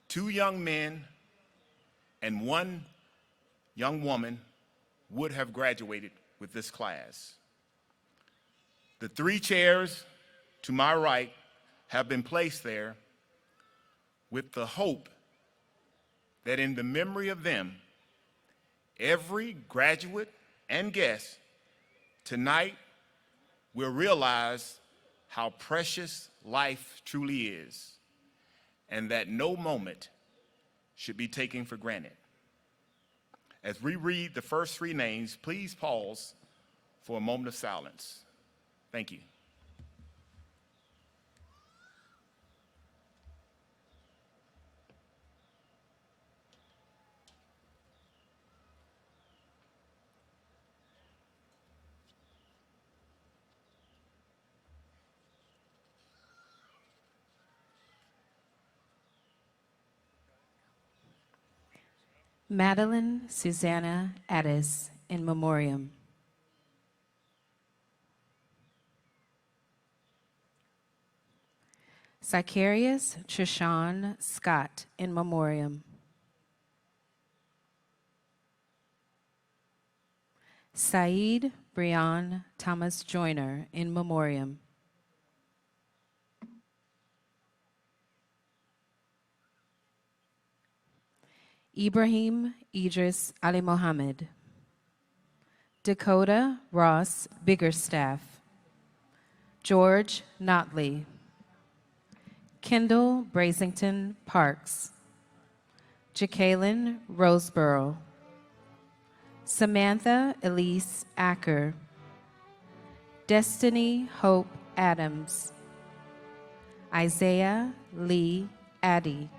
2 young men and 1 young woman would have graduated with this class. The 3 chairs to my right have been placed there with the hope that in the memory of them, every graduate and guest tonight will realize how precious life truly is, and that no moment should be taken for granted. As we read the first 3 names, please pause for a moment of silence. Thank you. Madeline Susanna Addis, in memoriam. Zacharias Trishawn Scott, in memoriam. Saeed Brian Thomas Joyner, in memoriam. Ibrahim Idris Ali Mohammed. Dakota Ross Biggerstaff. George Notley. Kendall Brasington Parks. Jacqueline Roseborough. Samantha Elise Acker. Destiny Hope Adams. Isaiah Lee Addy.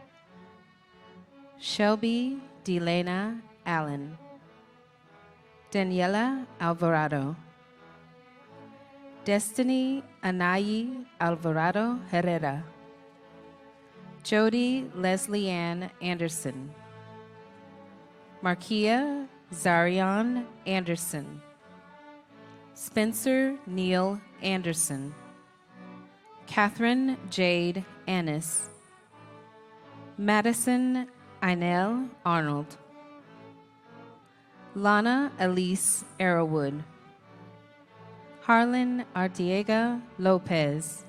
Shelby Delana Allen. Daniela Alvarado. Destiny Anayi Alvarado Herrera. Jody Leslie Ann Anderson. Markia Zarion Anderson. Spencer Neil Anderson. Catherine Jade Annis. Madison Inel Arnold. Lana Elise Arrowwood. Harlan Artiega Lopez.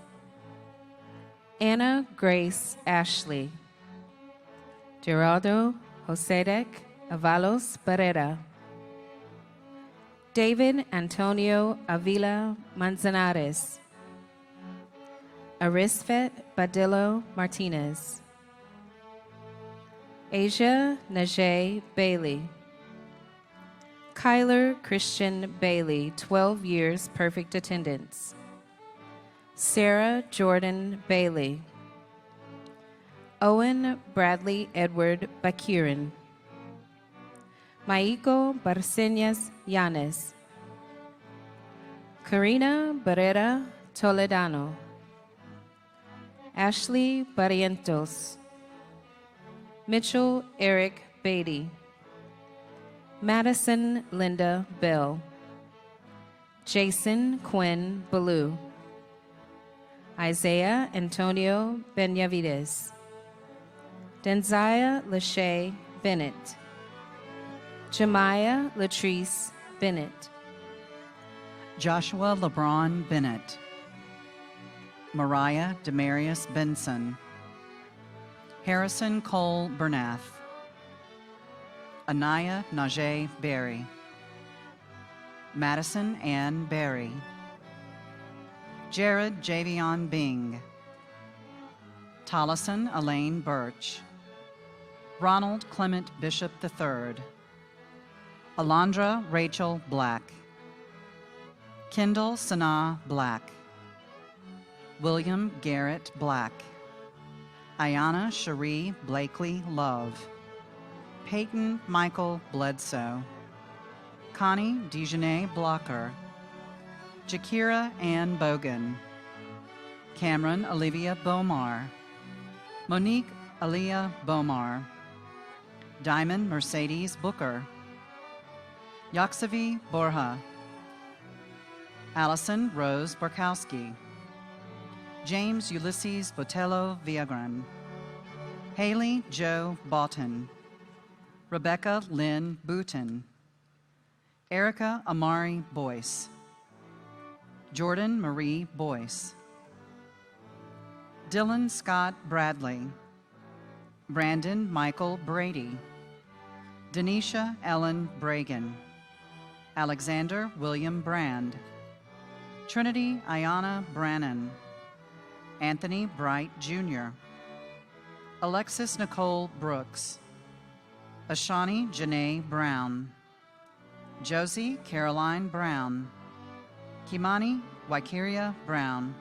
Anna Grace Ashley. Geraldo Josedek Avalos Barrera. David Antonio Avila Manzanares. Arisfet Badillo Martinez. Asia Najee Bailey. Kyler Christian Bailey, 12 years perfect attendance. Sarah Jordan Bailey. Owen Bradley Edward Bakirin. Maiko Barcenas Yanes. Karina Barrera Toledano. Ashley Barrientos. Mitchell Eric Beatty. Madison Linda Bell. Jason Quinn Ballou. Isaiah Antonio Benavides. Denziah Lachey Bennett. Jemiah Latrice Bennett. Joshua LeBron Bennett. Mariah Demarius Benson. Harrison Cole Bernath. Anaya Najee Berry. Madison Ann Berry. Jared Javion Bing. Tollison Elaine Birch. Ronald Clement Bishop III. Alondra Rachel Black. Kendall Sanaa Black. William Garrett Black. Ayana Cherie Blakely Love. Peyton Michael Bledsoe. Connie Dejanay Blocker. Jakira Ann Bogan. Cameron Olivia Bomar. Monique Aaliyah Bomar. Diamond Mercedes Booker. Yaksavi Borja. Allison Rose Borkowski. James Ulysses Botello Viagran. Haley Joe Boughton. Rebecca Lynn Booton. Erica Amari Boyce. Jordan Marie Boyce. Dylan Scott Bradley. Brandon Michael Brady. Denisha Ellen Bragan. Alexander William Brand. Trinity Ayana Brannon. Anthony Bright Jr. Alexis Nicole Brooks. Ashani Janae Brown. Josie Caroline Brown. Kimani Wakiria Brown.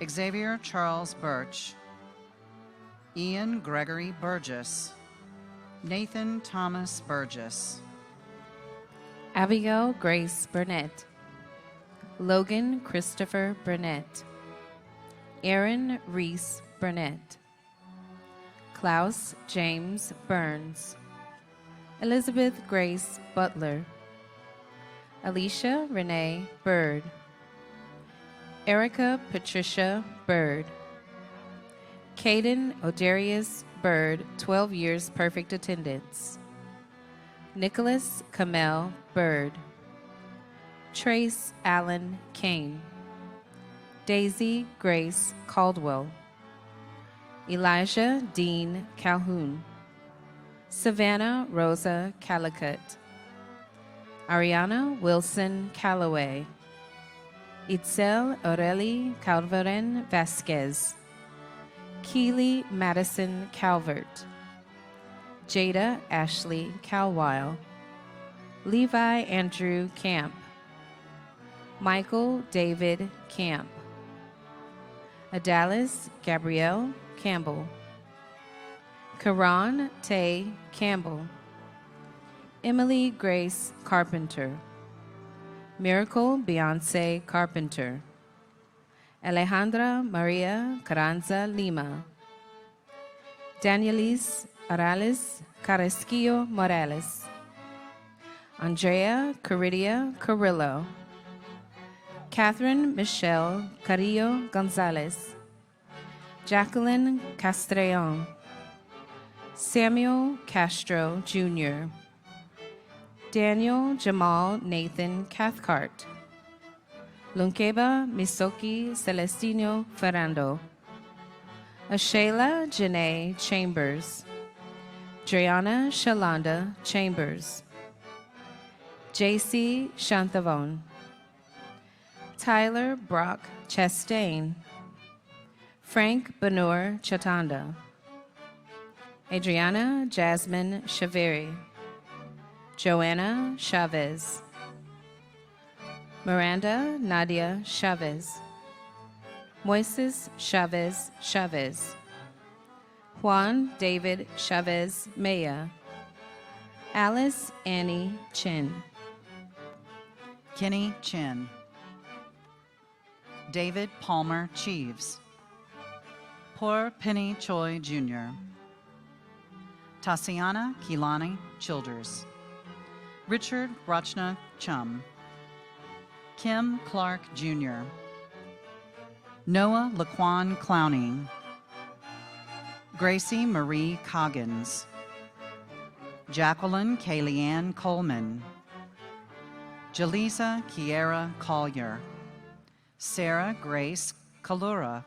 Xavier Charles Birch. Ian Gregory Burgess. Nathan Thomas Burgess. Abigail Grace Burnett. Logan Christopher Burnett. Aaron Reese Burnett. Klaus James Burns. Elizabeth Grace Butler. Alicia Renee Bird. Erica Patricia Bird. Caden Odarius Bird, 12 years perfect attendance. Nicholas Kamel Bird. Trace Allen Kane. Daisy Grace Caldwell. Elijah Dean Calhoun. Savannah Rosa Calicut. Ariana Wilson Calloway. Itzel Aureli Calveren Vasquez. Keely Madison Calvert. Jada Ashley Calwile. Levi Andrew Camp. Michael David Camp. Adalis Gabrielle Campbell. Karan Tay Campbell. Emily Grace Carpenter. Miracle Beyonce Carpenter. Alejandra Maria Carranza Lima, Danielis Arales Carrasquillo Morales, Andrea Caridia Carrillo, Catherine Michelle Carrillo Gonzalez, Jacqueline Castrellon, Samuel Castro Jr., Daniel Jamal Nathan Cathcart, Lunkeba Misoki Celestino Ferrando, Ashayla Janae Chambers, Driana Shalonda Chambers, JC Shantavon, Tyler Brock Chastain, Frank Benur Chatanda, Adriana Jasmine Shaveri, Joanna Chavez, Miranda Nadia Chavez, Moises Chavez Chavez, Juan David Chavez Maya, Alice Annie Chin, Kenny Chin, David Palmer Cheeves, Poor Penny Choi Jr., Tasiana Kilani Childers, Richard Rachna Chum, Kim Clark Jr., Noah Laquan Clowney, Gracie Marie Coggins, Jacqueline Kayleanne Coleman, Jaleesa Kiera Collier, Sarah Grace Kalura,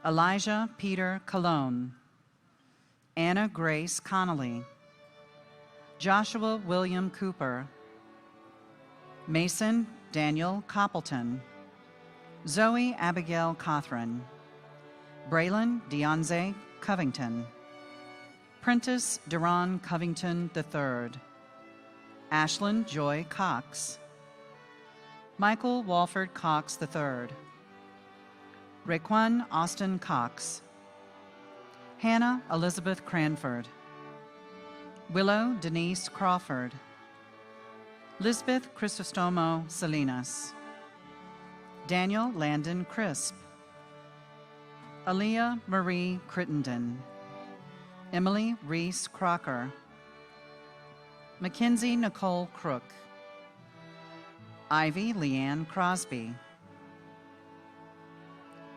Elijah Peter Colon, Anna Grace Connolly, Joshua William Cooper, Mason Daniel Coppleton, Zoe Abigail Cothran, Braylon Deonze Covington, Prentice Duran Covington III, Ashlyn Joy Cox, Michael Walford Cox III, Raquan Austin Cox, Hannah Elizabeth Cranford, Willow Denise Crawford, Lisbeth Crisostomo Salinas, Daniel Landon Crisp, Aaliyah Marie Crittenden, Emily Reese Crocker, Mackenzie Nicole Crook, Ivy Leanne Crosby,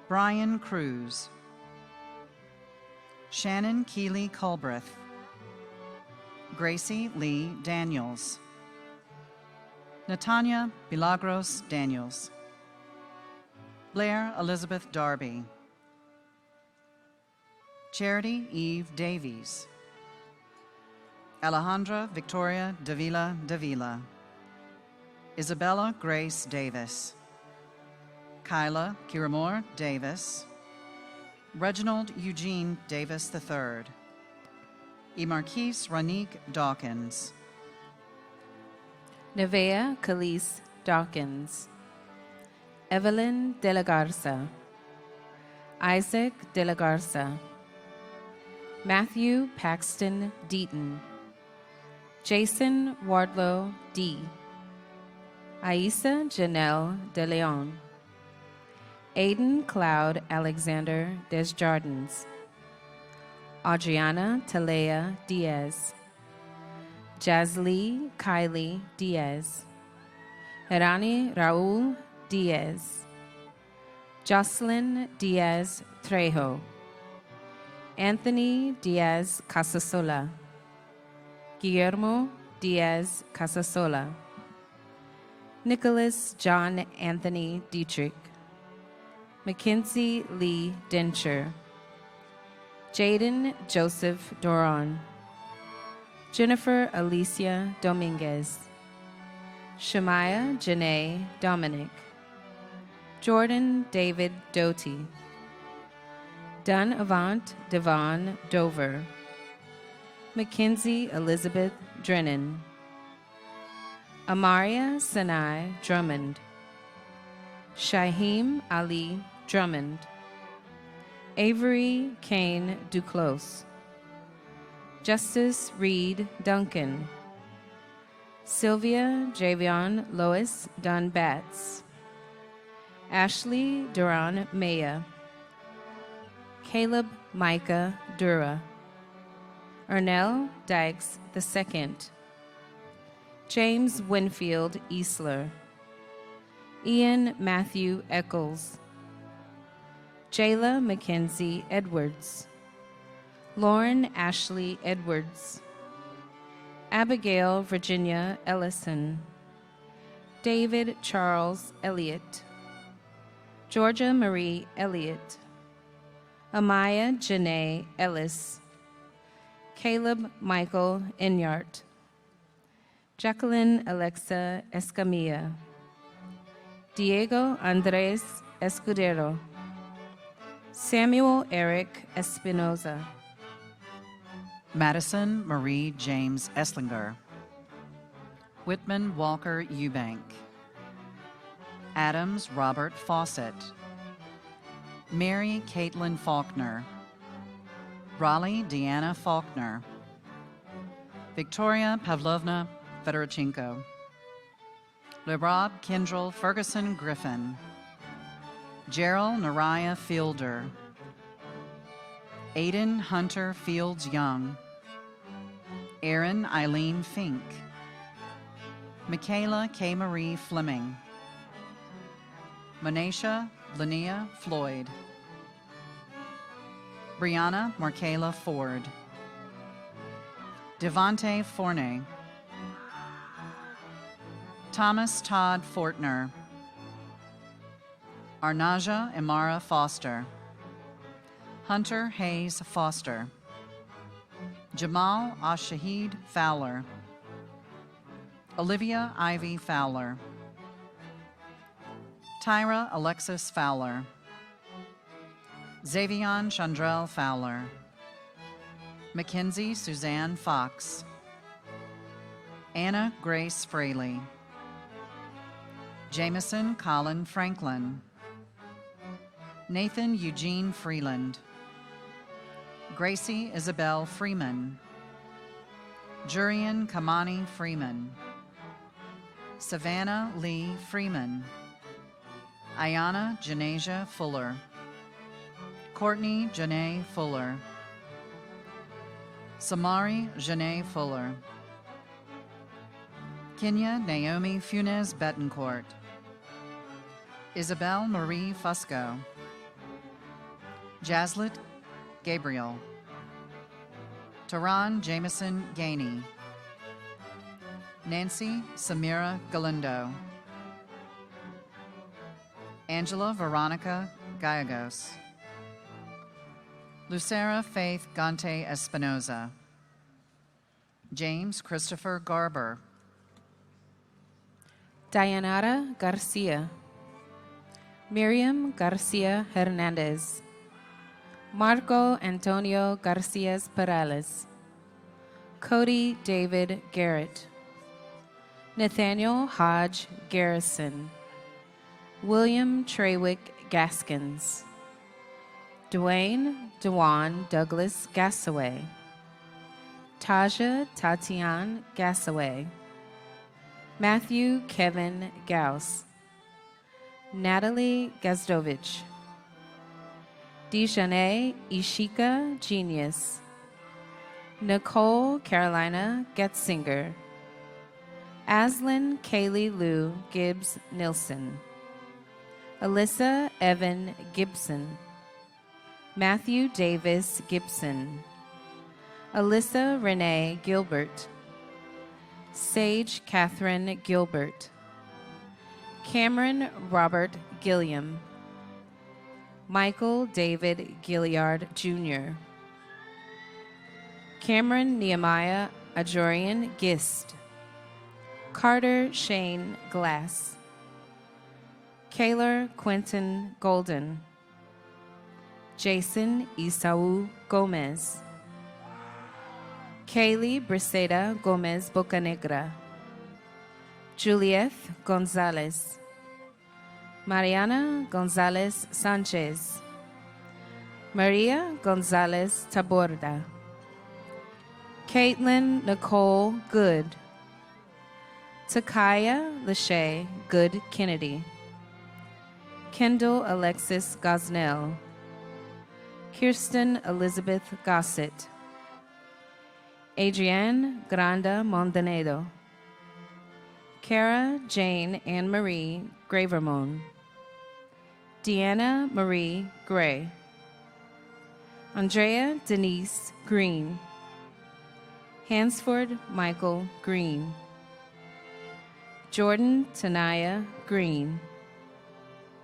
Brian Cruz, Shannon Keeley Culbreth, Gracie Lee Daniels, Natanya Milagros Daniels, Blair Elizabeth Darby, Charity Eve Davies, Alejandra Victoria Davila, Isabella Grace Davis, Kyla Kiramore Davis, Reginald Eugene Davis III, Emarquise Ranique Dawkins, Nevea Calise Dawkins, Evelyn De La Garza, Isaac De La Garza, Matthew Paxton Deaton, Jason Wardlow D, Aisa Janelle De Leon, Aiden Cloud Alexander Desjardins, Adriana Talea Diaz, Jazlee Kylie Diaz, Herani Raul Diaz, Jocelyn Diaz Trejo, Anthony Diaz Casasola, Guillermo Diaz Casasola, Nicholas John Anthony Dietrich, Mackenzie Lee Dencher, Jaden Joseph Doron, Jennifer Alicia Dominguez, Shemaya Janae Dominic, Jordan David Doty, Dun Avant Devon Dover, Mackenzie Elizabeth Drennan, Amaria Sinai Drummond, Shaheem Ali Drummond, Avery Kane Duclos, Justice Reed Duncan, Sylvia Javion Lois Dunn Batts, Ashley Duran Maya, Caleb Micah Dura, Ernell Dykes II, James Winfield Easler, Ian Matthew Eccles, Jayla Mackenzie Edwards, Lauren Ashley Edwards, Abigail Virginia Ellison, David Charles Elliott, Georgia Marie Elliott, Amaya Janae Ellis, Caleb Michael Enyart, Jacqueline Alexa Escamilla, Diego Andres Escudero, Samuel Eric Espinoza, Madison Marie James Esslinger, Whitman Walker Eubank, Adams Robert Fawcett, Mary Caitlin Faulkner, Raleigh Deanna Faulkner, Victoria Pavlovna Fedorchenko, Lerob Kendrell Ferguson Griffin, Gerald Nariah Fielder, Aiden Hunter Fields Young, Erin Eileen Fink, Michaela K. Marie Fleming, Monisha Linnea Floyd, Brianna Markayla Ford, Devontae Forney, Thomas Todd Fortner, Arnaja Imara Foster, Hunter Hayes Foster, Jamal Ashahid Fowler, Olivia Ivy Fowler, Tyra Alexis Fowler, Xavion Chandrell Fowler, Mackenzie Suzanne Fox, Anna Grace Fraley, Jameson Colin Franklin, Nathan Eugene Freeland, Gracie Isabel Freeman, Jurian Kamani Freeman, Savannah Lee Freeman, Ayana Janasia Fuller, Courtney Janae Fuller, Samari Janae Fuller, Kenya Naomi Funes Betancourt, Isabel Marie Fusco, Jaslet Gabriel, Taran Jameson Gainey, Nancy Samira Galindo, Angela Veronica Gallegos, Lucera Faith Gante Espinoza, James Christopher Garber, Dayanara Garcia, Miriam Garcia Hernandez, Marco Antonio Garcia Perales, Cody David Garrett, Nathaniel Hodge Garrison, William Trawick Gaskins, Dwayne Dewan Douglas Gassaway, Taja Tatian Gassaway, Matthew Kevin Gauss, Natalie Gazdovich, Dijane Ishika Genius, Nicole Carolina Getzinger, Aslyn Kaylee Lou Gibbs Nilsson, Alyssa Evan Gibson, Matthew Davis Gibson, Alyssa Renee Gilbert, Sage Catherine Gilbert, Cameron Robert Gilliam, Michael David Gilliard Jr., Cameron Nehemiah Ajorian Gist, Carter Shane Glass, Kaylor Quentin Golden, Jason Isau Gomez, Kaylee Briseda Gomez Bocanegra, Juliet Gonzalez, Mariana Gonzalez Sanchez, Maria Gonzalez Taborda, Caitlin Nicole Good, Takaya Lachey Good Kennedy, Kendall Alexis Gosnell, Kirsten Elizabeth Gossett, Adrienne Granda Mondanedo, Cara Jane Anne Marie Gravermon, Deanna Marie Gray, Andrea Denise Green, Hansford Michael Green, Jordan Tanaya Green,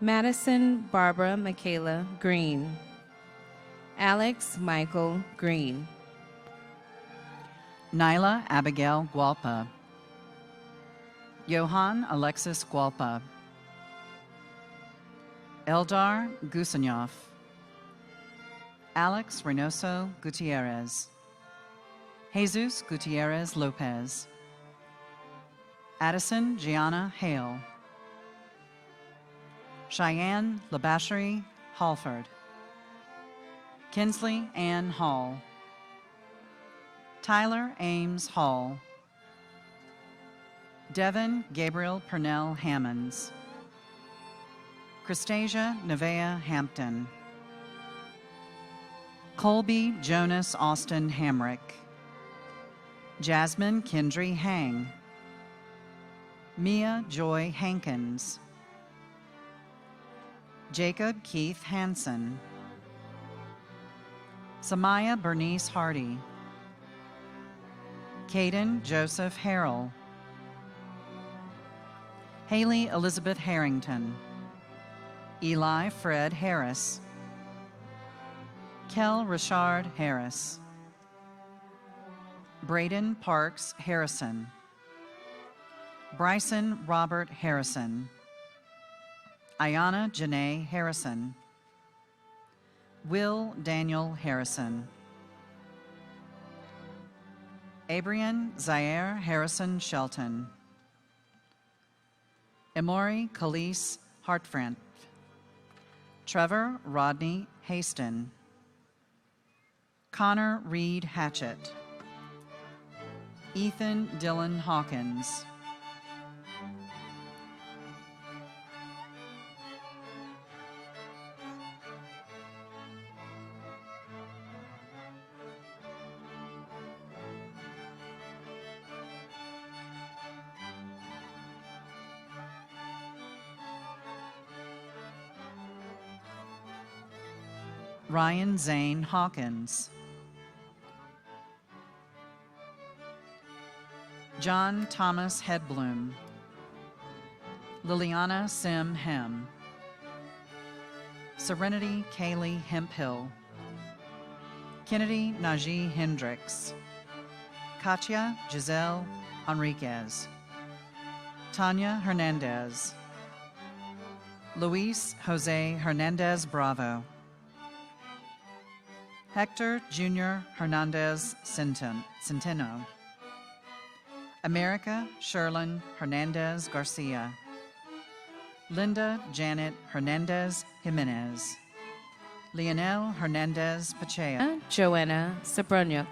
Madison Barbara Michaela Green, Alex Michael Green, Nyla Abigail Gualpa, Johan Alexis Gualpa, Eldar Gusanyov, Alex Reynoso Gutierrez, Jesus Gutierrez Lopez, Addison Gianna Hale, Cheyenne Labashery Halford, Kinsley Ann Hall, Tyler Ames Hall, Devin Gabriel Purnell Hammonds, Christasia Nevea Hampton, Colby Jonas Austin Hamrick, Jasmine Kendry Hang, Mia Joy Hankins, Jacob Keith Hansen, Samaya Bernice Hardy, Caden Joseph Harrell, Haley Elizabeth Harrington, Eli Fred Harris, Kel Richard Harris, Braden Parks Harrison, Bryson Robert Harrison, Ayana Janae Harrison, Will Daniel Harrison, Abrian Zaire Harrison Shelton, Emory Khalees Hartfrant, Trevor Rodney Haston, Connor Reed Hatchett, Ethan Dylan Hawkins, Ryan Zane Hawkins, John Thomas Hedblum, Liliana Sim Hem, Serenity Kaylee Hemphill, Kennedy Najee Hendricks, Katya Giselle Enriquez, Tanya Hernandez, Luis Jose Hernandez Bravo, Hector Jr. Hernandez Centeno, America Sherlyn Hernandez Garcia, Linda Janet Hernandez Jimenez, Leonel Hernandez Pacheco, Joanna Sabronyuk,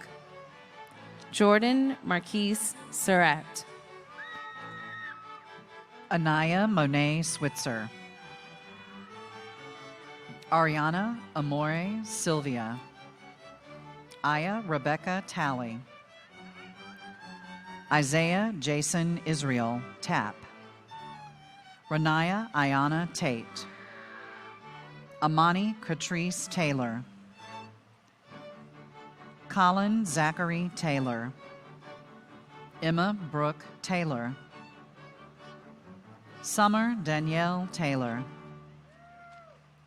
Jordan Marquise Surratt, Anaya Monet Switzer, Ariana Amore Sylvia, Aya Rebecca Talley, Isaiah Jason Israel Tapp, Renaya Ayana Tate, Amani Catrice Taylor, Colin Zachary Taylor, Emma Brooke Taylor, Summer Danielle Taylor,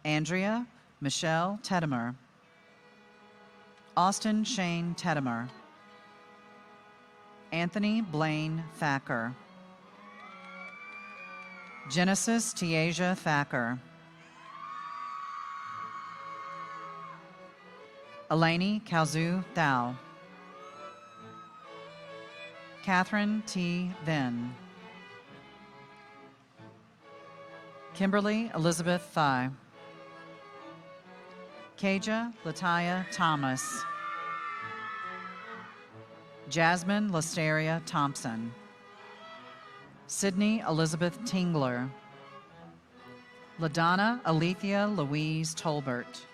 Andrea Michelle Teddimer, Austin Shane Teddimer, Anthony Blaine Thacker, Genesis Tiaja Thacker, Eleni Kalzu Thao, Catherine T. Venn, Kimberly Elizabeth Thigh, Kaja Lataya Thomas, Jasmine Listeria Thompson, Sydney Elizabeth Tingler, LaDonna Alethea Louise Tolbert.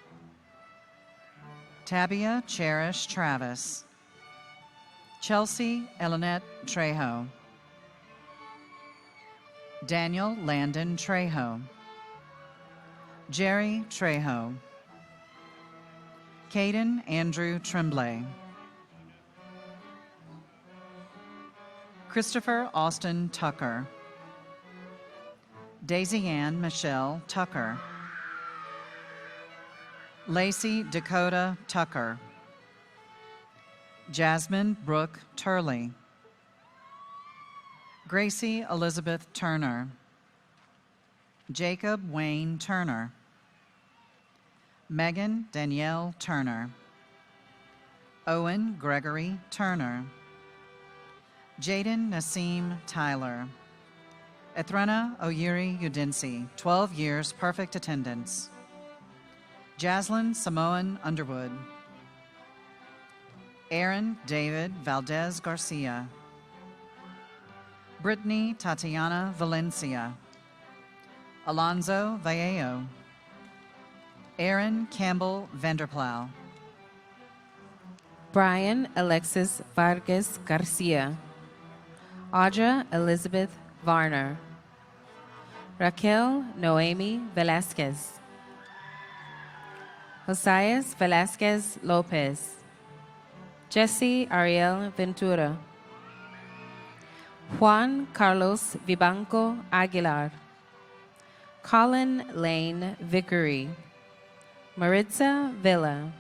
Tabia Cherish Travis. Chelsea Elinette Trejo. Daniel Landon Trejo. Jerry Trejo. Caden Andrew Tremblay. Christopher Austin Tucker. Daisy Ann Michelle Tucker. Lacey Dakota Tucker. Jasmine Brooke Turley. Gracie Elizabeth Turner. Jacob Wayne Turner. Megan Danielle Turner. Owen Gregory Turner. Jaden Nassim Tyler. Ethrena Oyiri Udinsi, 12 years, perfect attendance. Jaslyn Samoan Underwood. Aaron David Valdez Garcia. Brittany Tatiana Valencia. Alonzo Vallejo. Aaron Campbell Vanderplow. Brian Alexis Vargas Garcia. Audra Elizabeth Varner. Raquel Noemi Velasquez. Josias Velasquez Lopez. Jesse Ariel Ventura. Juan Carlos Vivanco Aguilar. Colin Lane Vickery. Maritza Villa.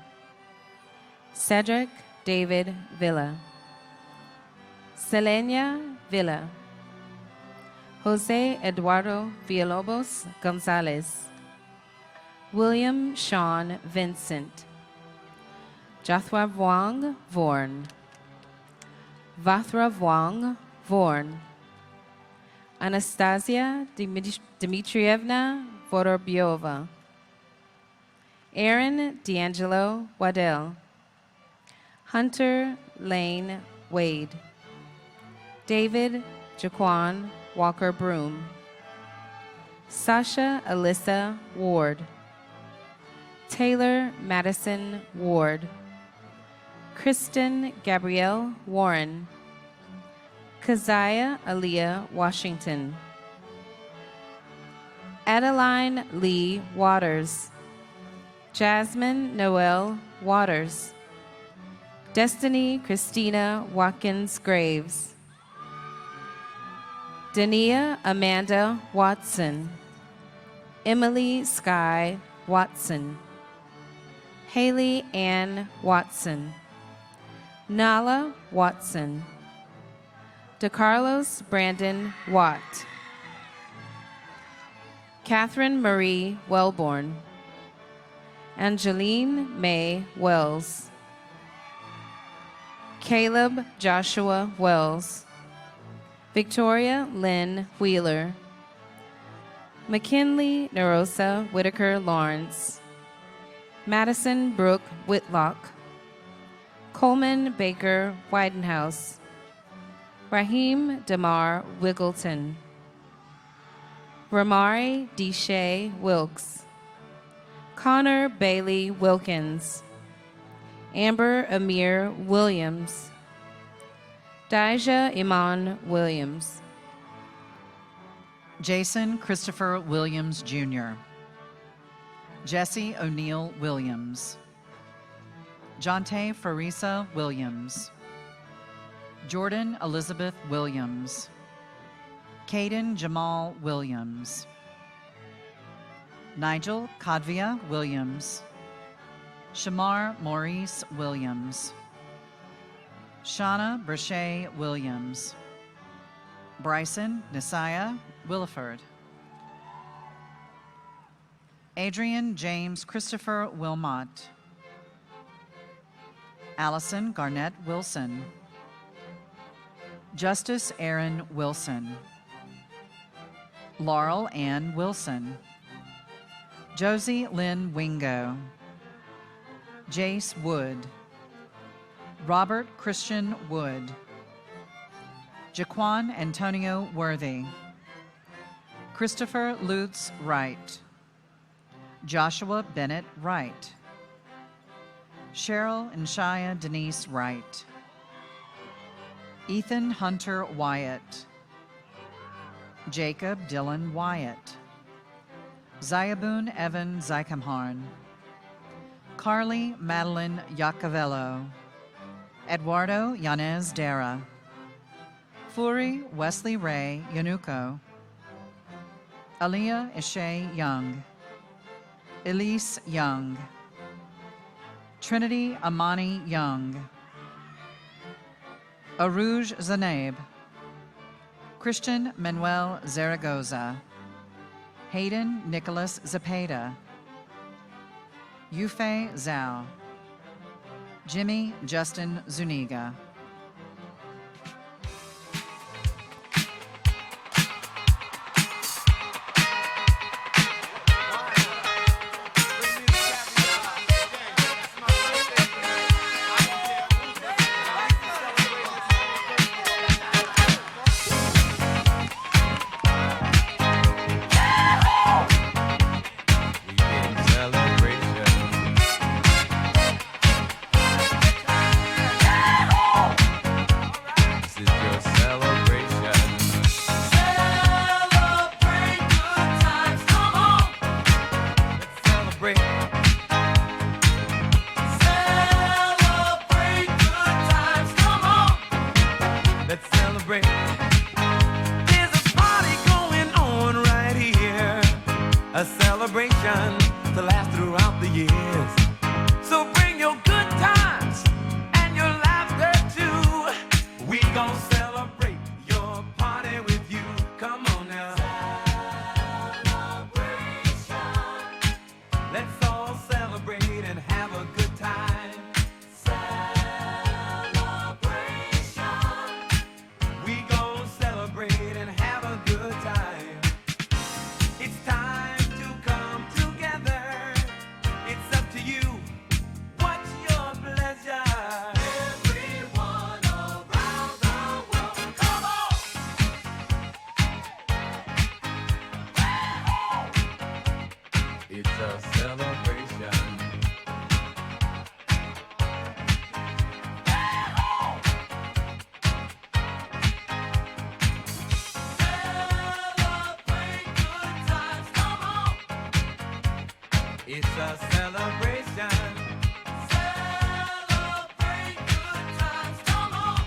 Cedric David Villa. Selenia Villa. Jose Eduardo Villalobos Gonzalez. William Sean Vincent. Jathwa Vuong Vorn. Vathra Vuong Vorn. Anastasia Dmitrievna Vorobyova. Aaron D'Angelo Waddell. Hunter Lane Wade. David Jaquan Walker Broom. Sasha Alyssa Ward. Taylor Madison Ward. Kristen Gabrielle Warren. Keziah Aaliyah Washington. Adeline Lee Waters. Jasmine Noel Waters. Destiny Christina Watkins Graves. Dania Amanda Watson. Emily Sky Watson. Haley Ann Watson. Nala Watson. DeCarlos Brandon Watt. Catherine Marie Wellborn. Angeline May Wells. Caleb Joshua Wells. Victoria Lynn Wheeler. McKinley Nerosa Whitaker Lawrence. Madison Brooke Whitlock. Coleman Baker Widenhouse. Raheem Damar Wiggleton. Ramari Deshay Wilkes. Connor Bailey Wilkins. Amber Amir Williams. Daija Iman Williams. Jason Christopher Williams, Jr. Jesse O'Neill Williams. Jonte Farisa Williams. Jordan Elizabeth Williams. Caden Jamal Williams. Nigel Kadvia Williams. Shamar Maurice Williams. Shauna Brachet Williams. Bryson Nisaya Williford. Adrian James Christopher Wilmot. Allison Garnett Wilson. Justice Aaron Wilson. Laurel Ann Wilson. Josie Lynn Wingo. Jace Wood. Robert Christian Wood. Jaquan Antonio Worthy. Christopher Lutz Wright. Joshua Bennett Wright. Cheryl and Shia Denise Wright. Ethan Hunter Wyatt. Jacob Dylan Wyatt. Zayabun Evan Zykamharn. Carly Madeline Yacovello. Eduardo Yanez Dara. Furi Wesley Ray Yanuko. Aliyah Ishay Young. Elise Young. Trinity Amani Young. Aruj Zanab. Christian Manuel Zaragoza. Hayden Nicholas Zapata. Yufei Zhao. Jimmy Justin Zuniga. A celebration to last throughout the years. So bring your good times and your laughter too. We gon' celebrate your party with you. Come on now. Celebration. Let's all celebrate and have a good time. Celebration. We gon' celebrate and have a good time. It's time. It's a celebration. Celebrate good times, come on. It's a celebration. Celebrate good times, come on.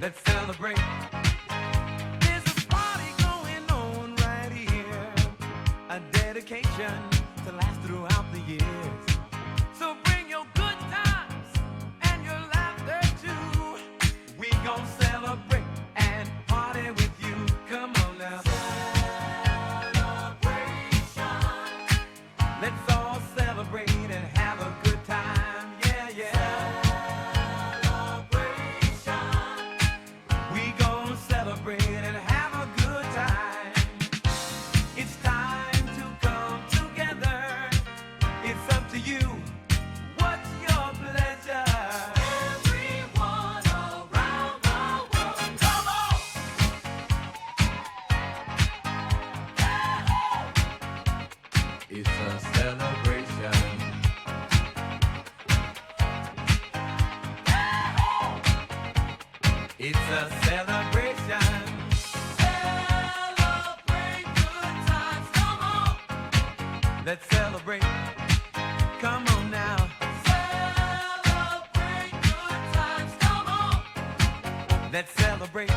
Let's celebrate. To last throughout the years. So bring your good times and your laughter too. We gon' celebrate and party with you. Come on now. Celebration. Let's all celebrate and have a good time. Yeah, yeah. Celebration. We gon' celebrate and have a good time. It's time. It's a celebration. It's a celebration. Celebrate good times, come on. Let's celebrate. Come on now. Celebrate good times, come on. Let's celebrate.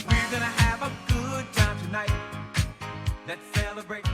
We're gonna have a good time tonight. Let's celebrate.